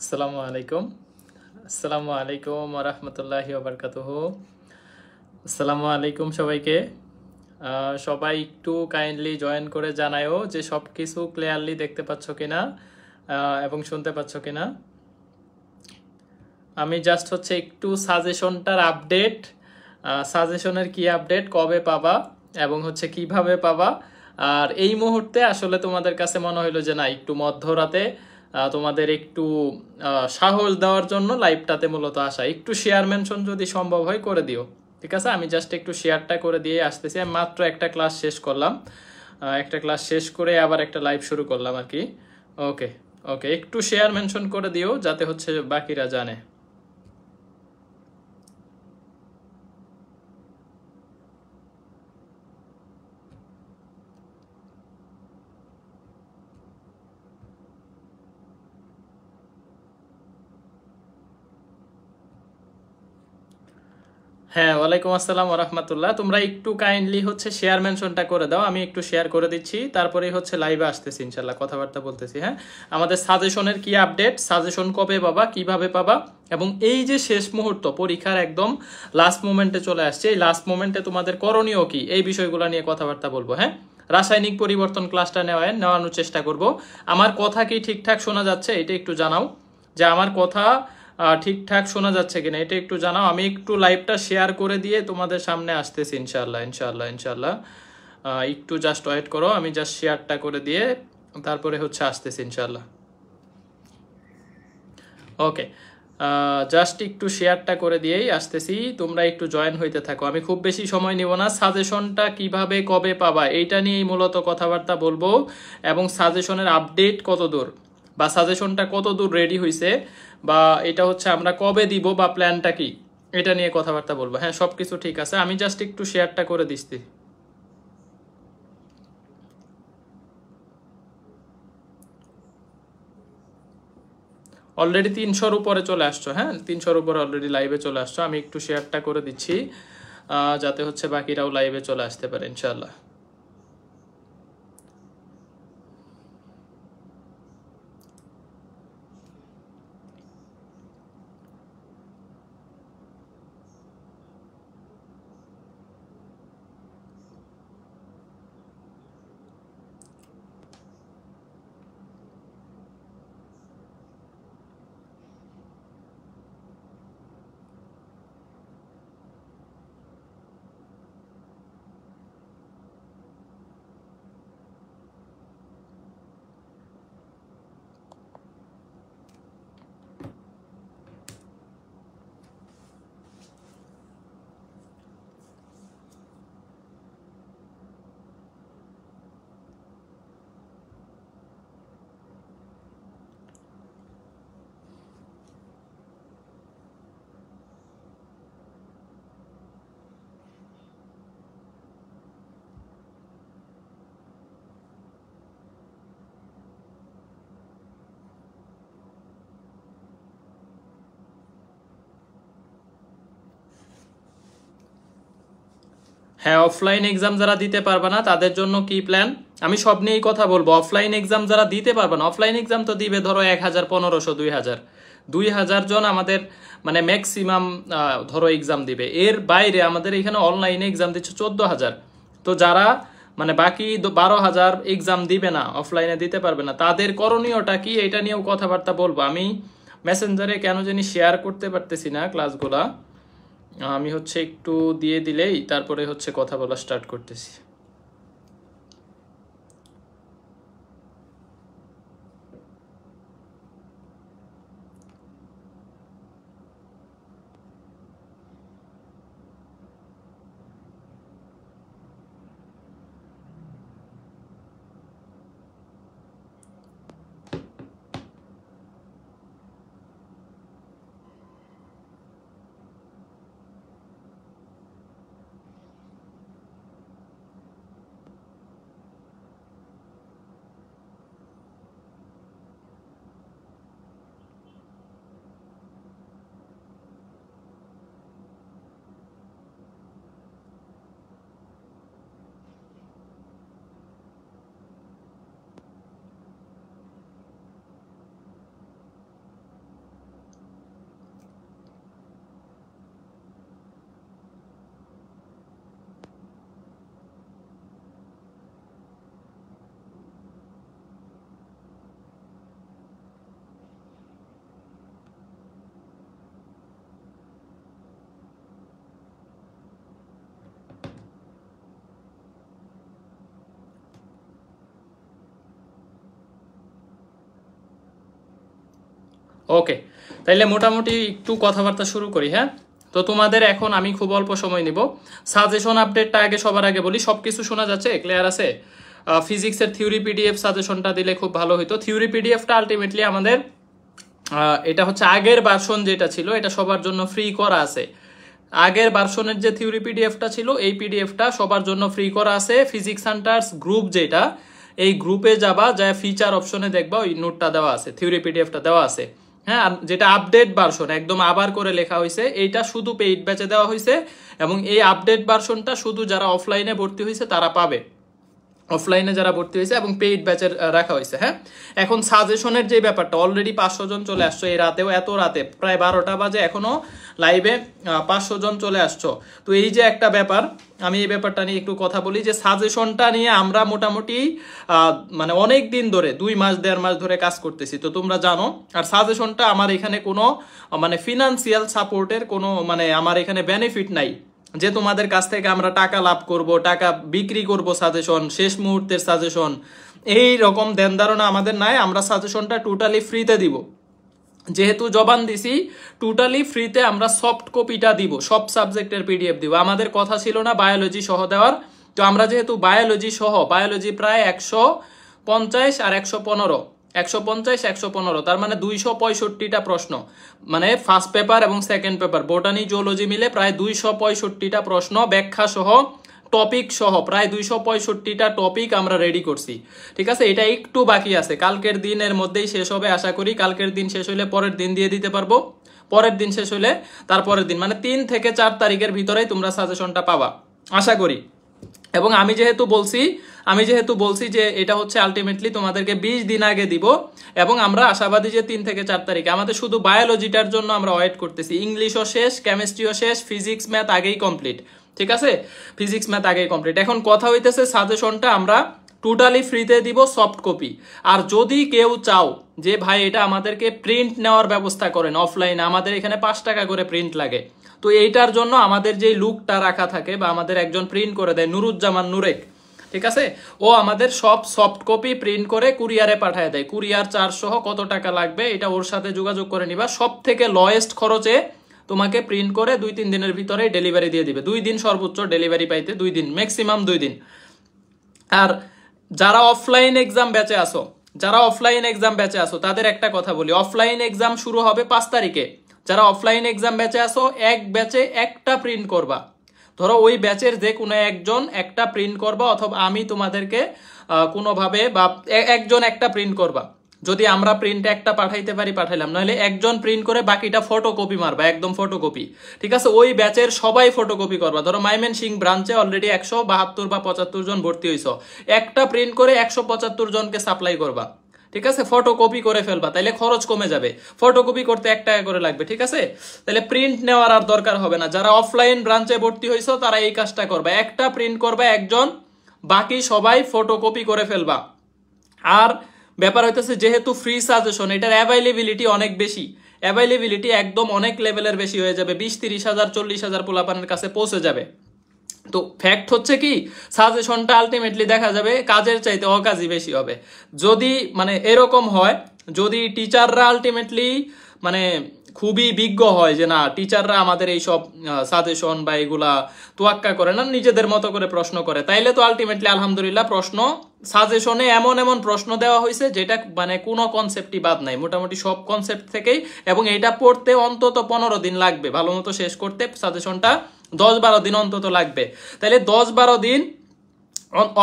আসসালামু আলাইকুম। আসসালামু আলাইকুম ওয়া রাহমাতুল্লাহি ওয়া বারাকাতুহু। আসসালামু আলাইকুম সবাইকে। সবাই একটু কাইন্ডলি জয়েন করে জানায়ও যে সবকিছু ক্লিয়ারলি দেখতে পাচ্ছ কিনা এবং শুনতে পাচ্ছ কিনা। আমি জাস্ট হচ্ছে একটু সাজেশনটার আপডেট, সাজেশনের কি আপডেট, কবে পাবা এবং হচ্ছে কিভাবে পাবা। আর এই মুহূর্তে আসলে তোমাদের কাছে মনে হইলো যে না, একটু মধ্যরাতে তোমাদের একটু সাহস দেওয়ার জন্য লাইভটাতে মূলত আসা। একটু শেয়ার মেনশন যদি সম্ভব হয় করে দিও, ঠিক আছে? আমি জাস্ট একটু শেয়ারটা করে দিয়ে আসতেছি। আমি মাত্র একটা ক্লাস শেষ করলাম, একটা ক্লাস শেষ করে আবার একটা লাইভ শুরু করলাম আর কি। ওকে ওকে, একটু শেয়ার মেনশন করে দিও যাতে হচ্ছে বাকিরা জানে। হ্যাঁ, ওয়ালাইকুম আসসালাম ওরহমতুল্লাহ। তোমরা একটু কাইন্ডলি হচ্ছে শেয়ার মেনশনটা করে দাও, আমি একটু শেয়ার করে দিচ্ছি, তারপরেই হচ্ছে লাইভে আসতেছি ইনশাল্লাহ, কথাবার্তা বলতেছি। হ্যাঁ, আমাদের সাজেশনের কি আপডেট, সাজেশন কবে পাবা, কিভাবে পাবা, এবং এই যে শেষ মুহূর্ত পরীক্ষার একদম লাস্ট মোমেন্টে চলে আসছে, এই লাস্ট মোমেন্টে তোমাদের করণীয় কি, এই বিষয়গুলো নিয়ে কথাবার্তা বলবো। হ্যাঁ, রাসায়নিক পরিবর্তন ক্লাসটা নেওয়ানোর চেষ্টা করব। আমার কথা কি ঠিকঠাক শোনা যাচ্ছে এটা একটু জানাও, যে আমার কথা ঠিকঠাক শোনা যাচ্ছে কিনা এটা একটু জানাও। আমি একটু লাইভটা শেয়ার করে দিয়ে তোমাদের সামনে আসতেছি ইনশাল্লাহ ইনশাল্লাহ ইনশাল্লাহ। একটু জাস্ট ওয়েট করো, আমি জাস্ট শেয়ারটা করে দিয়ে তারপরে হচ্ছে আসতেছি ইনশাল্লাহ। ওকে, জাস্ট একটু শেয়ারটা করে দিয়েই আসতেছি, তোমরা একটু জয়েন হইতে থাকো। আমি খুব বেশি সময় নিব না। সাজেশনটা কিভাবে কবে পাবা এইটা নিয়েই মূলত কথাবার্তা বলবো, এবং সাজেশনের আপডেট কত দূর, বা সাজেশনটা কত দূর রেডি হয়েছে, বা এটা হচ্ছে আমরা কবে দিব, বা প্ল্যানটা কি, এটা নিয়ে কথাবার্তা বলবো। হ্যাঁ, সব কিছু ঠিক আছে, আমি জাস্ট একটু শেয়ারটা করে দিচ্ছি। অলরেডি 300-র উপরে চলে আসছো। হ্যাঁ, 300-র উপরে অলরেডি লাইভে চলে আসছো। আমি একটু শেয়ারটা করে দিচ্ছি যাতে হচ্ছে বাকিরাও লাইভে চলে আসতে পারে ইনশাল্লাহ। হ্যাঁ, অফলাইন এক্সাম যারা দিতে পারবে না তাদের জন্য কি প্ল্যান, আমি সব নিয়েই কথা বলবো। অফলাইন এক্সাম যারা দিতে পারবে না, অফলাইন এক্সাম তো দিবে ধরো 1000, 1500, 2000, 2000 জন আমাদের মানে ম্যাক্সিমাম ধরো এক্সাম দিবে। এর বাইরে আমাদের এখানে অনলাইনে এক্সাম দিচ্ছে 14,000। তো যারা মানে বাকি 12,000 এক্সাম দিবে না, অফলাইনে দিতে পারবে না, তাদের করণীয়টা কি, এটা নিয়েও কথাবার্তা বলবো। আমি মেসেঞ্জারে কেন জানি শেয়ার করতে পারতেছি না ক্লাসগুলা, আমি হচ্ছে একটু দিয়ে দিলেই তারপরে হচ্ছে কথা বলা স্টার্ট করতেছি। ওকে, তাইলে মোটামুটি একটু কথাবার্তা শুরু করি। হ্যাঁ, তো তোমাদের এখন আমি খুব অল্প সময় নিব। সাজেশন আপডেটটা আগে সবার আগে বলি। সবকিছু শোনা যাচ্ছে, ক্লিয়ার আছে? ফিজিক্সের থিওরি পিডিএফ সাজেশনটা দিলে খুব ভালো হতো। থিওরি পিডিএফটা আলটিমেটলি আমাদের এটা হচ্ছে আগের ভার্সন যেটা ছিল, এটা সবার জন্য ফ্রি করা আছে। আগের ভার্সনের যে থিওরি পিডিএফটা ছিল, এই পিডিএফটা সবার জন্য ফ্রি করা আছে। ফিজিক্স হান্টার্স গ্রুপ যেটা, এই গ্রুপে যাবা, যা ফিচার অপশনে দেখবা ওই নোটটা দেওয়া আছে, থিওরি পিডিএফটা দেওয়া আছে। হ্যাঁ, আর যেটা আপডেট ভার্সন একদম আবার করে লেখা হয়েছে, এইটা শুধু পেইড ব্যাচে দেওয়া হয়েছে। এবং এই আপডেট ভার্সনটা শুধু যারা অফলাইনে ভর্তি হয়েছে তারা পাবে, অফলাইনে যারা ভর্তি হয়েছে, এবং পেইড ব্যাচের রাখা হয়েছে। হ্যাঁ, এখন সাজেশনের যে ব্যাপারটা, অলরেডি 500 জন চলে আসছো এই রাতেও, এত রাতে প্রায় 12টা বাজে এখনো লাইভে 500 জন চলে আসছো। তো এই যে একটা ব্যাপার, আমি এই ব্যাপারটা নিয়ে একটু কথা বলি যে সাজেশনটা নিয়ে আমরা মোটামুটি মানে অনেক দিন ধরে 2 মাস 1.5 মাস ধরে কাজ করতেছি, তো তোমরা জানো। আর সাজেশনটা আমার এখানে কোনো মানে ফিনান্সিয়াল সাপোর্টের কোনো মানে আমার এখানে বেনিফিট নাই যে তোমাদের কাছ থেকে আমরা টাকা লাভ করব, টাকা বিক্রি করব সাজেশন, শেষ মুহূর্তের সাজেশন, এই রকম ধ্যান ধারণা আমাদের নাই। আমরা সাজেশনটা টোটালি ফ্রিতে দিব, যেহেতু জবান দিছি টোটালি ফ্রিতে আমরা সফট কপিটা দিব, সব সাবজেক্টের পিডিএফ দিব। আমাদের কথা ছিল না বায়োলজি সহ দেওয়ার, তো আমরা যেহেতু বায়োলজি সহ, বায়োলজি প্রায় 150 আর 115, 150 115, তার মানে 265টা প্রশ্ন, মানে ফার্স্ট পেপার এবং সেকেন্ড পেপার বোটানি জুওলজি মিলে প্রায় 265টা প্রশ্ন ব্যাখ্যা সহ, টপিক সহ প্রায় 265টা টপিক আমরা রেডি করছি। ঠিক আছে, এটা একটু বাকি আছে, কালকের দিনের মধ্যেই শেষ হবে আশা করি। কালকের দিন শেষ হইলে পরের দিন দিয়ে দিতে পারবো, পরের দিন শেষ হইলে তারপরের দিন, মানে 3 থেকে 4 তারিখের ভিতরেই তোমরা সাজেশনটা পাবা আশা করি। এবং আমি যেহেতু বলছি যে এটা হচ্ছে আলটিমেটলি তোমাদেরকে 20 দিন আগে দিব, এবং আমরা আশাবাদী যে 3 থেকে 4 তারিখে। আমাদের শুধু বায়োলজিটার জন্য আমরা ওয়েট করতেছি, ইংলিশও শেষ, কেমিস্ট্রিও শেষ, ফিজিক্স ম্যাথ আগেই কমপ্লিট। ঠিক আছে, ফিজিক্স ম্যাথ আগেই কমপ্লিট। এখন কথা হইতেছে সাজেশনটা আমরা টোটালি ফ্রিতে দিব, সফট কপি। আর যদি কেউ চাও যে ভাই এটা আমাদেরকে প্রিন্ট নেওয়ার ব্যবস্থা করেন অফলাইনে, আমাদের এখানে 5 টাকা করে প্রিন্ট লাগে, তো এইটার জন্য আমাদের যে লুকটা রাখা থাকে বা আমাদের একজন প্রিন্ট করে দেয়, নুরুজ্জামান নুরেক, ঠিক আছে, ও আমাদের সব সফট কপি প্রিন্ট করে কুরিয়ারে পাঠিয়ে দেয়। কুরিয়ার চার্জ সহ কত টাকা লাগবে এটা ওর সাথে যোগাযোগ করে নিবা, সব থেকে লয়েস্ট খরচে তোমাকে প্রিন্ট করে 2-3 দিনের ভিতরে ডেলিভারি দিয়ে দিবে। 2 দিন সর্বোচ্চ ডেলিভারি পাইতে, 2 দিন ম্যাক্সিমাম 2 দিন। আর যারা অফলাইন এক্সাম ব্যাচে আসো তাদের একটা কথা বলি, অফলাইন এক্সাম শুরু হবে 5 তারিখে। যারা অফলাইন এক্সাম ব্যাচে আসো, এক ব্যাচে একটা প্রিন্ট করবা, ধরো ওই ব্যাচের যে কোনো একজন একটা প্রিন্ট করবা, অথবা আমি তোমাদেরকে কোনোভাবে বা একজন একটা প্রিন্ট করবা। যদি আমরা প্রিন্টে একটা পাঠাইতে পারি পাঠাইলাম, নাহলে একজন প্রিন্ট করে বাকিটা ফটোকপি মারবা, একদম ফটোকপি। ঠিক আছে, ওই ব্যাচের সবাই ফটোকপি করবা। ধরো ময়মনসিংহ ব্রাঞ্চে অলরেডি 172 বা 75 জন ভর্তি হইছো, একটা প্রিন্ট করে 175 জনকে সাপ্লাই করবা। ঠিক আছে, ফটোকপি করে ফেলবা, তাইলে খরচ কমে যাবে। ফটোকপি করতে 1 টাকা করে লাগবে। ঠিক আছে, তাহলে প্রিন্ট নেওয়ার আর দরকার হবে না। যারা অফলাইন ব্রাঞ্চে ভর্তি হইছো তারা এই কাজটা করবা, একটা প্রিন্ট করবা একজন, বাকি সবাই ফটোকপি করে ফেলবা। আর ব্যাপার হইতেছে যেহেতু ফ্রি সাজেশন, এটার অ্যাভেলেবিলিটি অনেক বেশি, অ্যাভেলেবিলিটি একদম অনেক লেভেলের বেশি হয়ে যাবে, 20-30 হাজার 40 হাজার পোলাপানের কাছে পৌঁছে যাবে। তো ফ্যাক্ট হচ্ছে কি, সাজেশনটা আলটিমেটলি দেখা যাবে কাজের চাইতে অকাজই বেশি হবে। যদি মানে এরকম হয়, যদি টিচাররা আলটিমেটলি মানে খুবই বিজ্ঞ হয় যে না, টিচাররা আমাদের এই সব সাজেশন বা এগুলা তোয়াক্কা করে না, নিজেদের মতো করে প্রশ্ন করে, তাইলে তো আলটিমেটলি আলহামদুলিল্লাহ প্রশ্ন সাজেশনে এমন এমন প্রশ্ন দেওয়া হয়েছে যেটা মানে কোনো কনসেপ্টই বাদ নাই, মোটামুটি সব কনসেপ্ট থেকেই। এবং এটা পড়তে অন্তত 15 দিন লাগবে, ভালো মতো শেষ করতে সাজেশনটা 10-12 দিন অন্তত লাগবে। তাহলে 10-12 দিন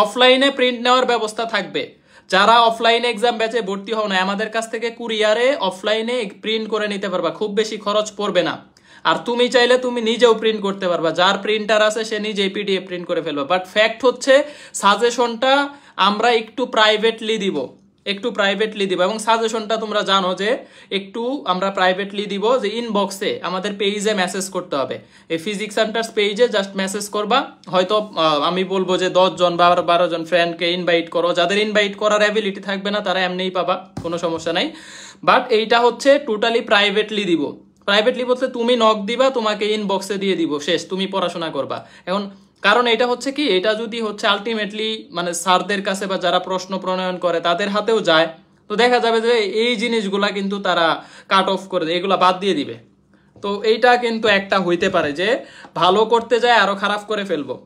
অফলাইনে প্রিন্ট নেওয়ার ব্যবস্থা থাকবে। যারা অফলাইন এক্সাম ব্যাচে ভর্তি হও না, আমাদের কাছ থেকে কুরিয়ারে অফলাইনে প্রিন্ট করে নিতে পারবা, খুব বেশি খরচ পড়বে না। আর তুমি চাইলে তুমি নিজেও প্রিন্ট করতে পারবা, যার প্রিন্টার আছে সে নিজেই পিডিএফ প্রিন্ট করে ফেলবা। বাট ফ্যাক্ট হচ্ছে সাজেশনটা আমরা একটু প্রাইভেটলি দিব, এবং সাজেশনটা তোমরা জানো যে একটু আমরা প্রাইভেটলি দিব, যে ইনবক্সে আমাদের পেজে মেসেজ করতে হবে, এই ফিজিক্স সেন্টার্স পেজে জাস্ট মেসেজ করবা। হয়তো আমি বলবো যে 10 জন বা 12 জন ফ্রেন্ডকে ইনভাইট করো, যাদের ইনভাইট করার অ্যাবিলিটি থাকবে না তারা এমনিই পাবা, কোনো সমস্যা নাই। বাট এইটা হচ্ছে টোটালি প্রাইভেটলি দিব। প্রাইভেটলি বলতে তুমি নক দিবা, তোমাকে ইনবক্সে দিয়ে দিব, শেষ, তুমি পড়াশোনা করবা। এখন কারণ এটা হচ্ছে কি, এটা যদি হচ্ছে আলটিমেটলি মানে স্যারদের কাছে বা যারা প্রশ্ন প্রণয়ন করে তাদের হাতেও যায়, তো দেখা যাবে যে এই জিনিসগুলা কিন্তু তারা কাট অফ করে দেয়, এগুলা বাদ দিয়ে দিবে। তো এইটা কিন্তু একটা হইতে পারে যে ভালো করতে যায় আরো খারাপ করে ফেলবো।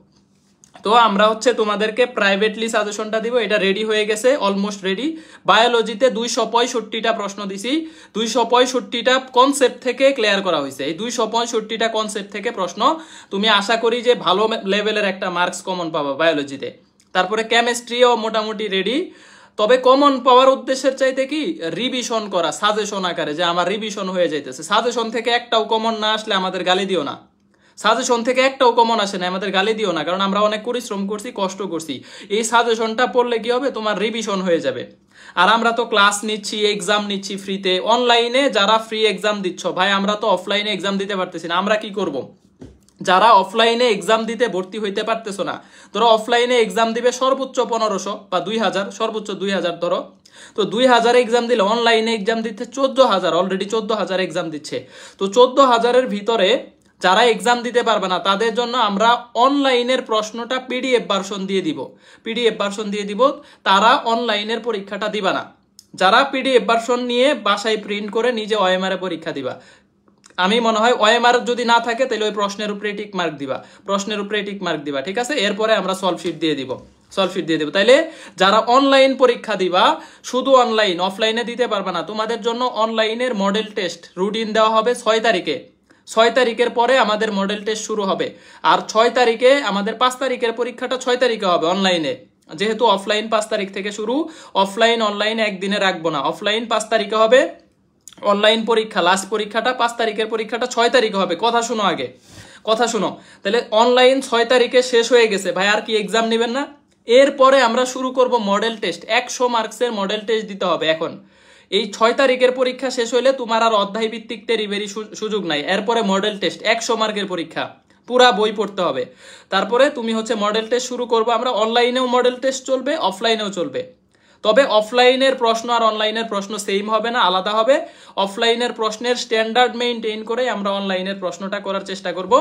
তো আমরা হচ্ছে তোমাদেরকে প্রাইভেটলি সাজেশনটা দিব, এটা রেডি হয়ে গেছে, অলমোস্ট রেডি। বায়োলজিতে 265টা প্রশ্ন দিছি, 265টা কনসেপ্ট থেকে ক্লিয়ার করা হয়েছে। এই 265টা কনসেপ্ট থেকে প্রশ্ন, তুমি আশা করি যে ভালো লেভেলের একটা মার্কস কমন পাবা বায়োলজিতে। তারপরে কেমিস্ট্রিও মোটামুটি রেডি, তবে কমন পাওয়ার উদ্দেশ্যের চাইতে কি রিভিশন করা সাজেশন আকারে, যে আমার রিভিশন হয়ে যাইতেছে। সাজেশন থেকে একটাও কমন না আসলে আমাদের গালি দিও না, সাজেশন থেকে একটাও কমন আসে না আমাদের গালি দিও না, কারণ আমরা অনেক পরিশ্রম করছি, কষ্ট করছি। এই সাজেশনটা পড়লে কি হবে, তোমার রিভিশন হয়ে যাবে। আর আমরা তো ক্লাস নিচ্ছি, এক্সাম নিচ্ছি ফ্রিতে, অনলাইনে যারা ফ্রি এক্সাম দিচ্ছ ভাই, আমরা তো অফলাইনে এক্সাম দিতে পারতেছি না, আমরা কি করব? যারা অফলাইনে এক্সাম দিতে ভর্তি হইতে পারতেছো না, ধরো অফলাইনে এক্সাম দিবে সর্বোচ্চ 1500 বা 2000, সর্বোচ্চ 2000 ধরো, তো 2000 এক্সাম দিলে অনলাইনে এক্সাম দিতে 14000, অলরেডি 14000 এক্সাম দিচ্ছে। তো 14000-এর ভিতরে যারা এক্সাম দিতে পারবে না তাদের জন্য আমরা অনলাইনের প্রশ্নটা পিডিএফ ভার্সন দিয়ে দিব, পিডিএফ ভার্সন দিয়ে দিব, তারা অনলাইনের পরীক্ষাটা দিবা না। যারা পিডিএফ ভার্সন নিয়ে বাসায় প্রিন্ট করে নিজে ওএমআর এ পরীক্ষা দিবা, আমি মনে হয় ওএমআর যদি না থাকে তাহলে ওই প্রশ্নের উপরে টিক মার্ক দিবা, প্রশ্নের উপরে টিক মার্ক দিবা, ঠিক আছে? এরপরে আমরা সলভ শিট দিয়ে দিব, সলভ শিট দিয়ে দেবো। তাইলে যারা অনলাইন পরীক্ষা দিবা, শুধু অনলাইন, অফলাইনে দিতে পারবে না, তোমাদের জন্য অনলাইনের মডেল টেস্ট রুটিন দেওয়া হবে 6 তারিখে। 6 তারিখের পরে আমাদের মডেল টেস্ট শুরু হবে। আর 6 তারিখে আমাদের 5 তারিখের পরীক্ষাটা 6 তারিখে হবে অনলাইনে, যেহেতু অফলাইন 5 তারিখ থেকে শুরু, অফলাইন অনলাইন একদিনে রাখবো না, অফলাইন 5 তারিখে হবে, অনলাইন পরীক্ষা লাস্ট পরীক্ষাটা 5 তারিখের পরীক্ষাটা 6 তারিখে হবে। কথা শুনো আগে, কথা শুনো। তাহলে অনলাইন 6 তারিখে শেষ হয়ে গেছে ভাই, আর কি এক্সাম নেবেন না? এরপরে আমরা শুরু করব মডেল টেস্ট, 100 মার্কসের মডেল টেস্ট দিতে হবে। এখন এই 6 তারিখের পরীক্ষা শেষ হইলে তোমার আর অধ্যায় ভিত্তিক ডেলিভারি সুযোগ নাই, এরপরে মডেল টেস্ট 100 মার্কের পরীক্ষা, পুরা বই পড়তে হবে। তারপরে তুমি হচ্ছে মডেল টেস্ট শুরু করবো আমরা, অনলাইনেও মডেল টেস্ট চলবে, অফলাইনেও চলবে। তবে অফলাইনের প্রশ্ন আর অনলাইনের প্রশ্ন সেম হবে না, আলাদা হবে। অফলাইনের প্রশ্নের স্ট্যান্ডার্ড মেইনটেইন করে আমরা অনলাইনের প্রশ্নটা করার চেষ্টা করব।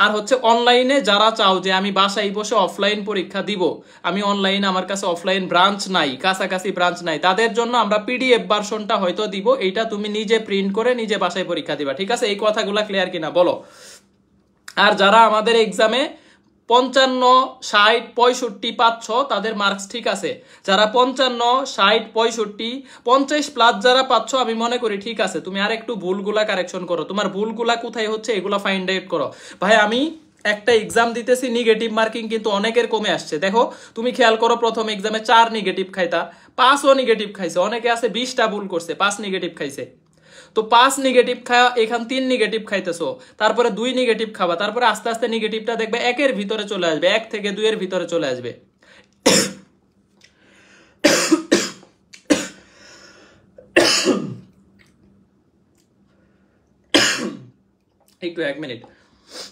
আর হচ্ছে অনলাইনে যারা চাও যে আমি বাসায় বসে অফলাইন পরীক্ষা দিব, আমি অনলাইন, আমার কাছে অফলাইন ব্রাঞ্চ নাই, কাছাকাছি ব্রাঞ্চ নাই, তাদের জন্য আমরা পিডিএফ ভার্সনটা হয়তো দিব, এইটা তুমি নিজে প্রিন্ট করে নিজে বাসায় পরীক্ষা দিবা, ঠিক আছে? এই কথাগুলো ক্লিয়ার কিনা বলো। আর যারা আমাদের এক্সামে 55, 60, 65 পাচ্ছ তাদের মার্কস ঠিক আছে। যারা 55, 60, 65, 50 প্লাস যারা পাচ্ছ, আমি মনে করি ঠিক আছে, তুমি আর একটু ভুলগুলা কারেকশন করো, তোমার ভুলগুলা কোথায় হচ্ছে এগুলা ফাইন্ড আউট করো। ভাই আমি একটা এক্সাম দিতেছি, নেগেটিভ মার্কিং কিন্তু অনেকের কমে আসছে। দেখো তুমি খেয়াল করো, প্রথম এক্সামে 4 নেগেটিভ খাইতা, 5ও নেগেটিভ খাইছে, অনেকে আছে 20টা ভুল করছে, 5 নেগেটিভ খাইছে। তো 5 নেগেটিভ খাওয়া, এখান 3 নেগেটিভ খাইতেছো, তারপরে 2 নেগেটিভ খাবা, তারপরে আস্তে আস্তে নেগেটিভটা দেখবে 1-এর ভিতরে চলে আসবে, 1 থেকে 2-এর ভিতরে চলে আসবে। একটু 1 মিনিট,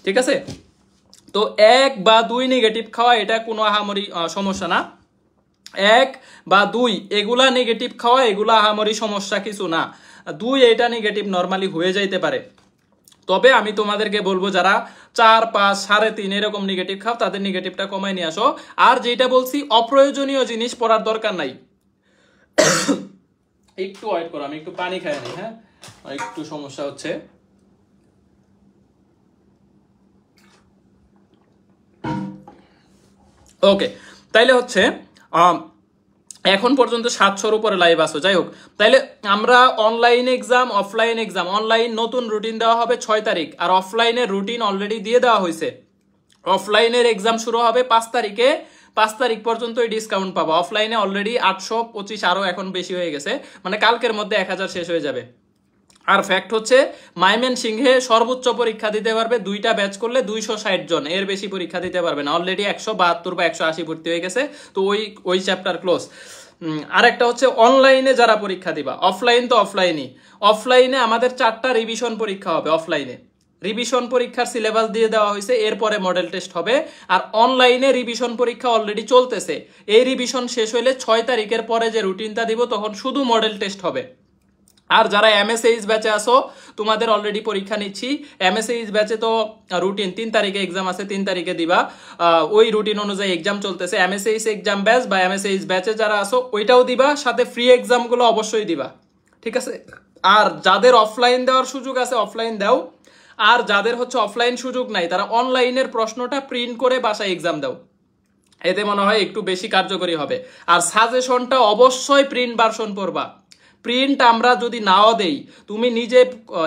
ঠিক আছে? তো 1 বা 2 নেগেটিভ খাওয়া এটা কোনো আহামরি সমস্যা না, 1 বা 2 এগুলা নেগেটিভ খাওয়া এগুলা আহামরি সমস্যা কিছু না, 2 এটা নেগেটিভ নরমালি হয়ে যাইতে পারে। তবে আমি তোমাদেরকে বলবো যারা 4, 5, 3.5 এরকম নেগেটিভ খাও তাদের নেগেটিভটা কমায় নিয়ে আসো। আর যেটা বলছি, অপ্রয়োজনীয় জিনিস পড়ার দরকার নাই। একটু ওয়েট করো, আমি একটু পানি খাই নি, হ্যাঁ, একটু সমস্যা হচ্ছে। ওকে, তাইলে হচ্ছে এখন পর্যন্ত 700-র উপরে লাইভ আসো। যাই হোক, তাইলে আমরা online exam, offline exam, online নতুন রুটিন দেওয়া হবে 6 তারিখ, আর অফলাইনের রুটিন অলরেডি দিয়ে দেওয়া হয়েছে। অফলাইনের এক্সাম শুরু হবে 5 তারিখে, 5 তারিখ পর্যন্ত ডিসকাউন্ট পাবো। অফলাইনে অলরেডি 825, আরো এখন বেশি হয়ে গেছে, মানে কালকের মধ্যে 1000 শেষ হয়ে যাবে। আর ফ্যাক্ট হচ্ছে ময়মনসিংহে সর্বোচ্চ পরীক্ষা দিতে পারবে 2টা ব্যাচ করলে 260 জন, এর বেশি পরীক্ষা দিতে পারবে না। অলরেডি 172 বা 180 ভর্তি হয়ে গেছে, তো ওই চ্যাপ্টার ক্লোজ। আর একটা হচ্ছে অনলাইনে যারা পরীক্ষা দিবা, অফলাইন তো অফলাইনই, অফলাইনে আমাদের 4টা রিভিশন পরীক্ষা হবে। অফলাইনে রিভিশন পরীক্ষার সিলেবাস দিয়ে দেওয়া হয়েছে, এরপরে মডেল টেস্ট হবে। আর অনলাইনে রিভিশন পরীক্ষা অলরেডি চলতেছে, এই রিভিশন শেষ হইলে 6 তারিখের পরে যে রুটিনটা দিব তখন শুধু মডেল টেস্ট হবে। আর যারা এমএসএইচ ব্যাচে আসো তোমাদের অলরেডি পরীক্ষা নিচ্ছি। এমএসএইচ ব্যাচে তো রুটিন 3 তারিখে এক্সাম আছে, 3 তারিখে দিবা, ওই রুটিন অনুযায়ী এক্সাম চলতেছে। এমএসএইচ এক্সাম ব্যাচ বা এমএসএইচ ব্যাচে যারা আসো ওইটাও দিবা, সাথে ফ্রি এক্সামগুলো অবশ্যই দিবা, ঠিক আছে? আর যাদের অফলাইন দেওয়ার সুযোগ আছে অফলাইন দাও, আর যাদের হচ্ছে অফলাইন সুযোগ নাই তারা অনলাইনের প্রশ্নটা প্রিন্ট করে বাসায় এক্সাম দাও, এতে মনে হয় একটু বেশি কার্যকরী হবে। আর সাজেশনটা অবশ্যই প্রিন্ট ভার্সন পড়বা। প্রিন্ট আমরা যদি নাও দেই, তুমি নিজে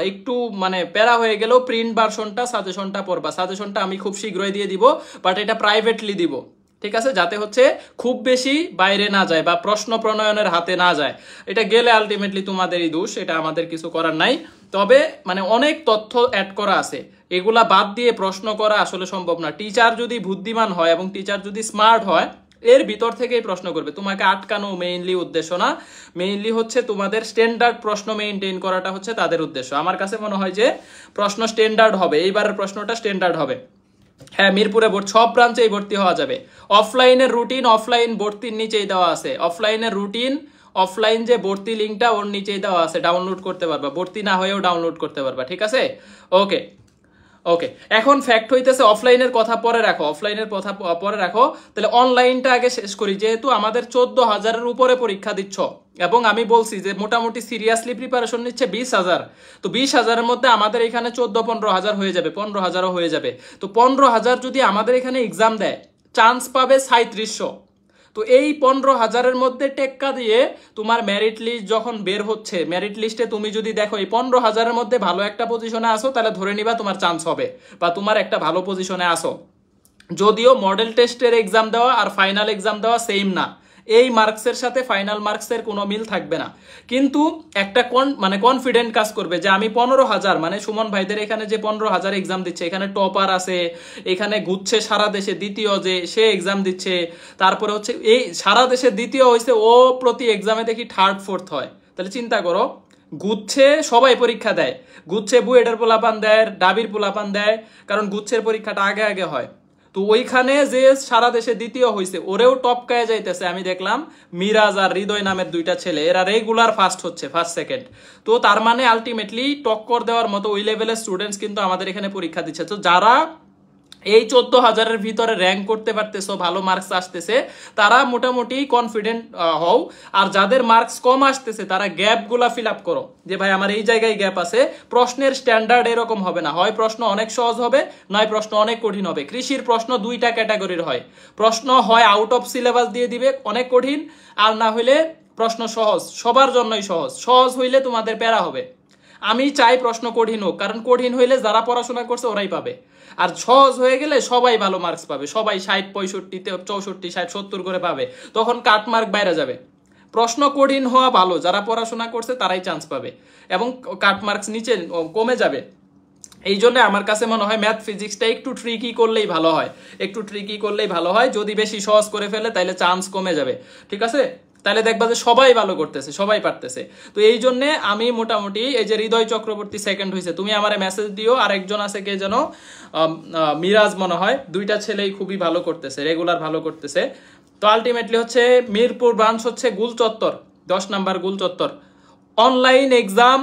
একটু মানে প্যারা হয়ে গেলেও প্রিন্ট ভার্সনটা সাজেশনটা পড়বা। সাজেশনটা আমি খুব শীঘ্রই দিয়ে দিব, বাট এটা প্রাইভেটলি দিব, ঠিক আছে? যাতে হচ্ছে খুব বেশি বাইরে না যায় বা প্রশ্ন প্রণয়নের হাতে না যায়। এটা গেলে আলটিমেটলি তোমাদেরই দোষ, এটা আমাদের কিছু করার নাই। তবে মানে অনেক তথ্য অ্যাড করা আছে, এগুলা বাদ দিয়ে প্রশ্ন করা আসলে সম্ভব না। টিচার যদি বুদ্ধিমান হয় এবং টিচার যদি স্মার্ট হয়, এর ভিতর থেকেই প্রশ্ন করবে। তোমাকে আটকানো মেইনলি উদ্দেশ্য না, মেইনলি হচ্ছে তোমাদের স্ট্যান্ডার্ড প্রশ্ন মেইনটেইন করাটা হচ্ছে তাদের উদ্দেশ্য। আমার কাছে মনে হয় যে প্রশ্ন স্ট্যান্ডার্ড হবে, এইবারের প্রশ্নটা স্ট্যান্ডার্ড হবে। হ্যাঁ, মিরপুরে সব ব্রাঞ্চেই ভর্তি হওয়া যাবে। অফলাইনের রুটিন অফলাইন ভর্তির নিচেই দেওয়া আছে। অফলাইনের রুটিন অফলাইন যে ভর্তি লিঙ্কটা ওর নিচেই দেওয়া আছে, ডাউনলোড করতে পারবা, ভর্তি না হয়েও ডাউনলোড করতে পারবা, ঠিক আছে? ওকে ওকে, এখন ফ্যাক্ট হইতেছে অফলাইনের কথা পরে রাখো, অফলাইনের কথা পরে রাখো। তাহলে অনলাইনটা আগে শেষ করি। যেহেতু আমাদের 14,000-এর উপরে পরীক্ষা দিচ্ছ এবং আমি বলছি যে মোটামুটি সিরিয়াসলি প্রিপারেশন নিচ্ছে 20,000, তো 20,000-এর মধ্যে আমাদের এখানে 14-15,000 হয়ে যাবে, 15,000ও হয়ে যাবে। তো 15,000 যদি আমাদের এখানে এক্সাম দেয়, চান্স পাবে 3700। তো এই 15,000-এর মধ্যে টেক্কা দিয়ে তোমার মেরিট লিস্ট যখন বের হচ্ছে, মেরিট লিস্টে তুমি যদি দেখো এই 15,000-এর মধ্যে ভালো একটা পজিশনে আসো, তাহলে ধরে নিবা তোমার চান্স হবে বা তোমার একটা ভালো পজিশনে আসো। যদিও মডেল টেস্টের এক্সাম দেওয়া আর ফাইনাল এক্সাম দেওয়া সেম না, এই মার্কসের সাথে ফাইনাল মার্কসের কোনো মিল থাকবে না, কিন্তু একটা কনফিডেন্ট কাজ করবে যে আমি 15,000 মানে সুমন ভাইদের এখানে যে 15,000 এক্সাম দিচ্ছে, এখানে টপার আছে, এখানে ঘুরছে সারা দেশে দ্বিতীয়, যে সে এক্সাম দিচ্ছে, তারপরে হচ্ছে এই সারা দেশে দ্বিতীয় হয়েছে, ও প্রতি এক্সামে দেখি থার্ড ফোর্থ হয়। তাহলে চিন্তা করো, গুচ্ছে সবাই পরীক্ষা দেয়, গুচ্ছে বুয়েটের পোলাপান দেয়, ডাবির পোলাপান দেয়, কারণ গুচ্ছের পরীক্ষাটা আগে আগে হয়। তো ওইখানে যে সারা দেশে দ্বিতীয় হয়েছে, ওরেও টপকায় যাইতেছে। আমি দেখলাম মিরাজ আর হৃদয় নামের দুইটা ছেলে, এরা রেগুলার ফার্স্ট হচ্ছে, ফার্স্ট সেকেন্ড। তো তার মানে আলটিমেটলি টক্কর দেওয়ার মতো ওই লেভেলের স্টুডেন্টস কিন্তু আমাদের এখানে পরীক্ষা দিচ্ছে। তো যারা এই 14,000-এর ভিতরে র্যাঙ্ক করতে পারতেছো, ভালো মার্কস আসতেছে, তারা মোটামুটি কনফিডেন্ট হও। আর যাদের মার্কস কম আসতেছে তারা গ্যাপগুলা ফিল আপ করো, যে ভাই আমার এই জায়গায় গ্যাপ আছে। প্রশ্নের স্ট্যান্ডার্ড এরকম হবে না, হয় প্রশ্ন অনেক সহজ হবে, নয় প্রশ্ন অনেক কঠিন হবে। কৃষির প্রশ্ন দুইটা ক্যাটাগরির হয়, প্রশ্ন হয় আউট অফ সিলেবাস দিয়ে দিবে অনেক কঠিন, আর না হইলে প্রশ্ন সহজ, সবার জন্যই সহজ। সহজ হইলে তোমাদের প্যারা হবে। আমি চাই প্রশ্ন কঠিন হোক, কারণ কঠিন হইলে যারা পড়াশোনা করছে ওরাই পাবে, আর সহজ হয়ে গেলে সবাই ভালো মার্কস পাবে, সবাই 60, 65, 64, 60, 70 করে পাবে, তখন কাট মার্ক বাইরে যাবে। প্রশ্ন কঠিন হওয়া ভালো, যারা পড়াশোনা করছে তারাই চান্স পাবে এবং কাট মার্কস নিচে কমে যাবে। এই জন্য আমার কাছে মনে হয় ম্যাথ ফিজিক্সটা একটু ট্রিকি করলেই ভালো হয়, একটু ট্রিকি করলেই ভালো হয়। যদি বেশি সহজ করে ফেলে তাহলে চান্স কমে যাবে, ঠিক আছে? তাহলে দেখবা যে সবাই ভালো করতেছে, সবাই পারতেছে। তো এই জন্য আমি মোটামুটি, এই যে হৃদয় চক্রবর্তী সেকেন্ড হয়েছে, তুমি আমার মেসেজ দিও। আর একজন আছে কে যেন, মিরাজ মনে হয়, দুইটা ছেলেই খুবই ভালো করতেছে, রেগুলার ভালো করতেছে। তো আলটিমেটলি হচ্ছে মিরপুর ব্রাঞ্চ হচ্ছে গুলচত্বর, 10 নাম্বার গুলচত্বর। অনলাইন এক্সাম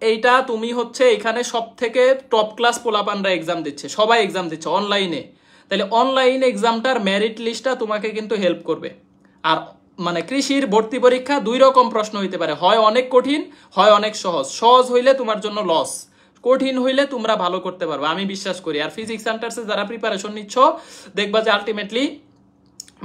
এইটা তুমি হচ্ছে এখানে সব থেকে টপ ক্লাস পোলাপানরা এক্সাম দিচ্ছে, সবাই এক্সাম দিচ্ছে অনলাইনে। তাহলে অনলাইন এক্সামটার মেরিট লিস্টটা তোমাকে কিন্তু হেল্প করবে। আর মানে কৃষির ভর্তি পরীক্ষা দুই রকম প্রশ্ন হইতে পারে, হয় অনেক কঠিন, হয় অনেক সহজ। সহজ হইলে তোমার জন্য লস, কঠিন হইলে তোমরা ভালো করতে পারবে, আমি বিশ্বাস করি। আর ফিজিক্স সেন্টার্সে যারা প্রিপারেশন নিচ্ছ, দেখবা যে আলটিমেটলি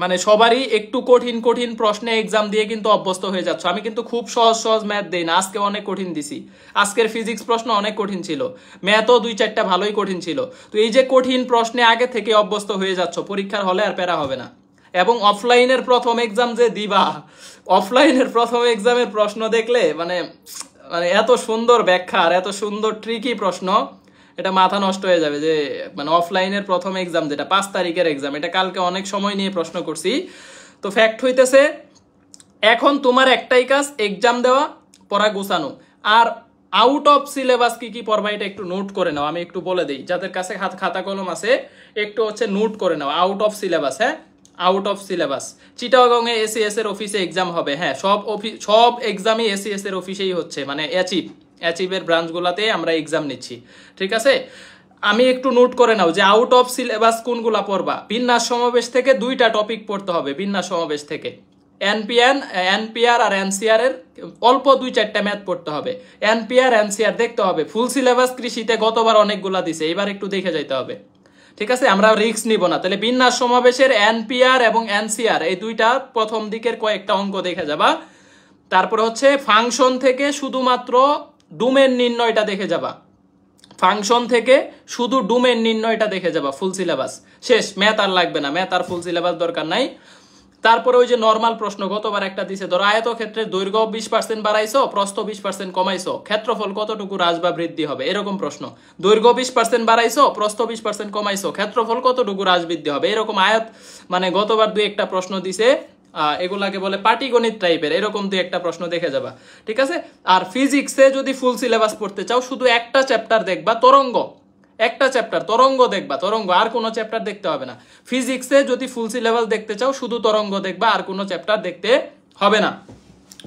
মানে সবারই একটু কঠিন কঠিন প্রশ্নে এক্সাম দিয়ে কিন্তু অভ্যস্ত হয়ে যাচ্ছে। আমি কিন্তু খুব সহজ সহজ ম্যাথ দেই না, আজকে অনেক কঠিন দিছি। আজকের ফিজিক্স প্রশ্ন অনেক কঠিন ছিল, ম্যাথও 2-4টা ভালোই কঠিন ছিল। তো এই যে কঠিন প্রশ্নে আগে থেকে অভ্যস্ত হয়ে যাচ্ছ, পরীক্ষার হলে আর প্যারা হবে না। এবং অফলাইনের প্রথম এক্সাম যে দিবা, অফলাইনের প্রথম এক্সামের প্রশ্ন দেখলে মানে মানে এত সুন্দর ব্যাখ্যা আর এত সুন্দর ট্রিকি প্রশ্ন, এটা মাথা নষ্ট হয়ে যাবে। যে মানে অফলাইনের প্রথম এক্সাম যেটা 5 তারিখের এক্সাম, এটা কালকে অনেক সময় নিয়ে প্রশ্ন করছি। তো ফ্যাক্ট হইতেছে এখন তোমার একটাই কাজ, এক্সাম দেওয়া, পড়া গোছানো। আর আউট অফ সিলেবাস কি কি পড়বা এটা একটু নোট করে নাও, আমি একটু বলে দিই। যাদের কাছে খাতা কলম আছে একটু হচ্ছে নোট করে নাও, আউট অফ সিলেবাস। হ্যাঁ, out of syllabus. Chittagong A ACS এর অফিসে এক্সাম হবে, হ্যাঁ সব এক্সামই এসিএস এর অফিসেই হচ্ছে, মানে অ্যাচিভের ব্রাঞ্চগুলোতে আমরা এক্সাম নিচ্ছি, ঠিক আছে। আমি একটু নোট করে নাও যে আউট অফ সিলেবাস কোনগুলা পড়বা। বিন্যাস সমাবেশ থেকে 2টা টপিক পড়তে হবে, বিন্যাস সমাবেশ থেকে এনপিআর আর এনসিআর এর অল্প 2-4টা ম্যাথ পড়তে হবে। এনপিআর এনসিআর দেখতে হবে। ফুল সিলেবাস কৃষিতে গতবার অনেকগুলা দিছে, এবার একটু দেখে যাইতে হবে, ঠিক আছে। আমরা রিস্ক নিব না। তাহলে বিন্যাস সমাবেশের এনপিআর এবং এনসিআর এই দুইটা প্রথম দিকের কয়েকটা অঙ্ক দেখে যাবা। তারপরে হচ্ছে ফাংশন থেকে শুধুমাত্র ডোমেন নির্ণয়টা দেখে যাবা, ফাংশন থেকে শুধু ডোমেন নির্ণয়টা দেখে যাবা, ফুল সিলেবাস শেষ। ম্যাথ আর লাগবে না, ম্যাথ আর ফুল সিলেবাস দরকার নাই। তারপরে ওই যে নরমাল প্রশ্ন গতবার একটা দিছে, ধরো আয়তক্ষেত্রের দৈর্ঘ্য 20% বাড়াইছো, প্রস্থ 20% কমাইছো, ক্ষেত্রফল কতটুকু হ্রাস বা বৃদ্ধি হবে, এরকম প্রশ্ন। দৈর্ঘ্য 20% বাড়াইছো, প্রস্থ 20% কমাইছো, ক্ষেত্রফল কতটুকু হ্রাস বৃদ্ধি হবে, এরকম মানে গতবার 2-1টা প্রশ্ন দিছে, এগুলাকে বলে পাটিগণিত টাইপের, এরকম 2-1টা প্রশ্ন দেখে যাবা, ঠিক আছে। আর ফিজিক্সে যদি ফুল সিলেবাস পড়তে চাও, শুধু একটা চ্যাপ্টার দেখবা, তরঙ্গ, একটা চ্যাপ্টার তরঙ্গ দেখবা, তরঙ্গ, আর কোনো চ্যাপ্টার দেখতে হবে না। ফিজিক্সে যদি ফুল সিলেবাস দেখতে চাও, শুধু তরঙ্গ দেখবা, আর কোনো চ্যাপ্টার দেখতে হবে না,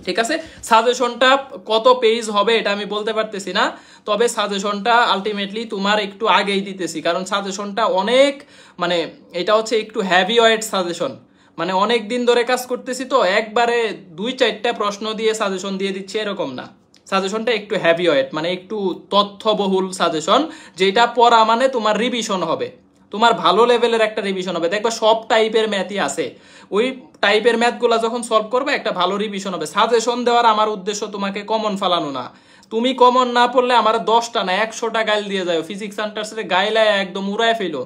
ঠিক আছে। সাজেশনটা কত পেজ হবে এটা আমি বলতে পারতেছি না, তবে সাজেশনটা আলটিমেটলি তোমার একটু আগেই দিতেছি, কারণ সাজেশনটা অনেক, মানে এটা হচ্ছে একটু হ্যাভি ওয়েট সাজেশন, মানে অনেক দিন ধরে কাজ করতেছি তো একবারে 2-4টা প্রশ্ন দিয়ে সাজেশন দিয়ে দিচ্ছি এরকম না। সাজেশনটা একটু হ্যাভি ওয়েট, মানে একটু তথ্যবহুল সাজেশন, যেটা পড়া মানে তোমার রিভিশন হবে, তোমার ভালো লেভেলের একটা রিভিশন হবে। দেখবা সব টাইপের ম্যাথই আছে, ওই টাইপের ম্যাথগুলো যখন সলভ করবে একটা ভালো রিভিশন হবে। সাজেশন দেওয়ার আমার উদ্দেশ্য তোমাকে কমন ফালানো না, তুমি কমন না পড়লে আমার 10টা না 100টা গাইল দিয়ে যাও, ফিজিক্স সেন্টার্সের গাইলায় একদম উড়ায় ফেলো,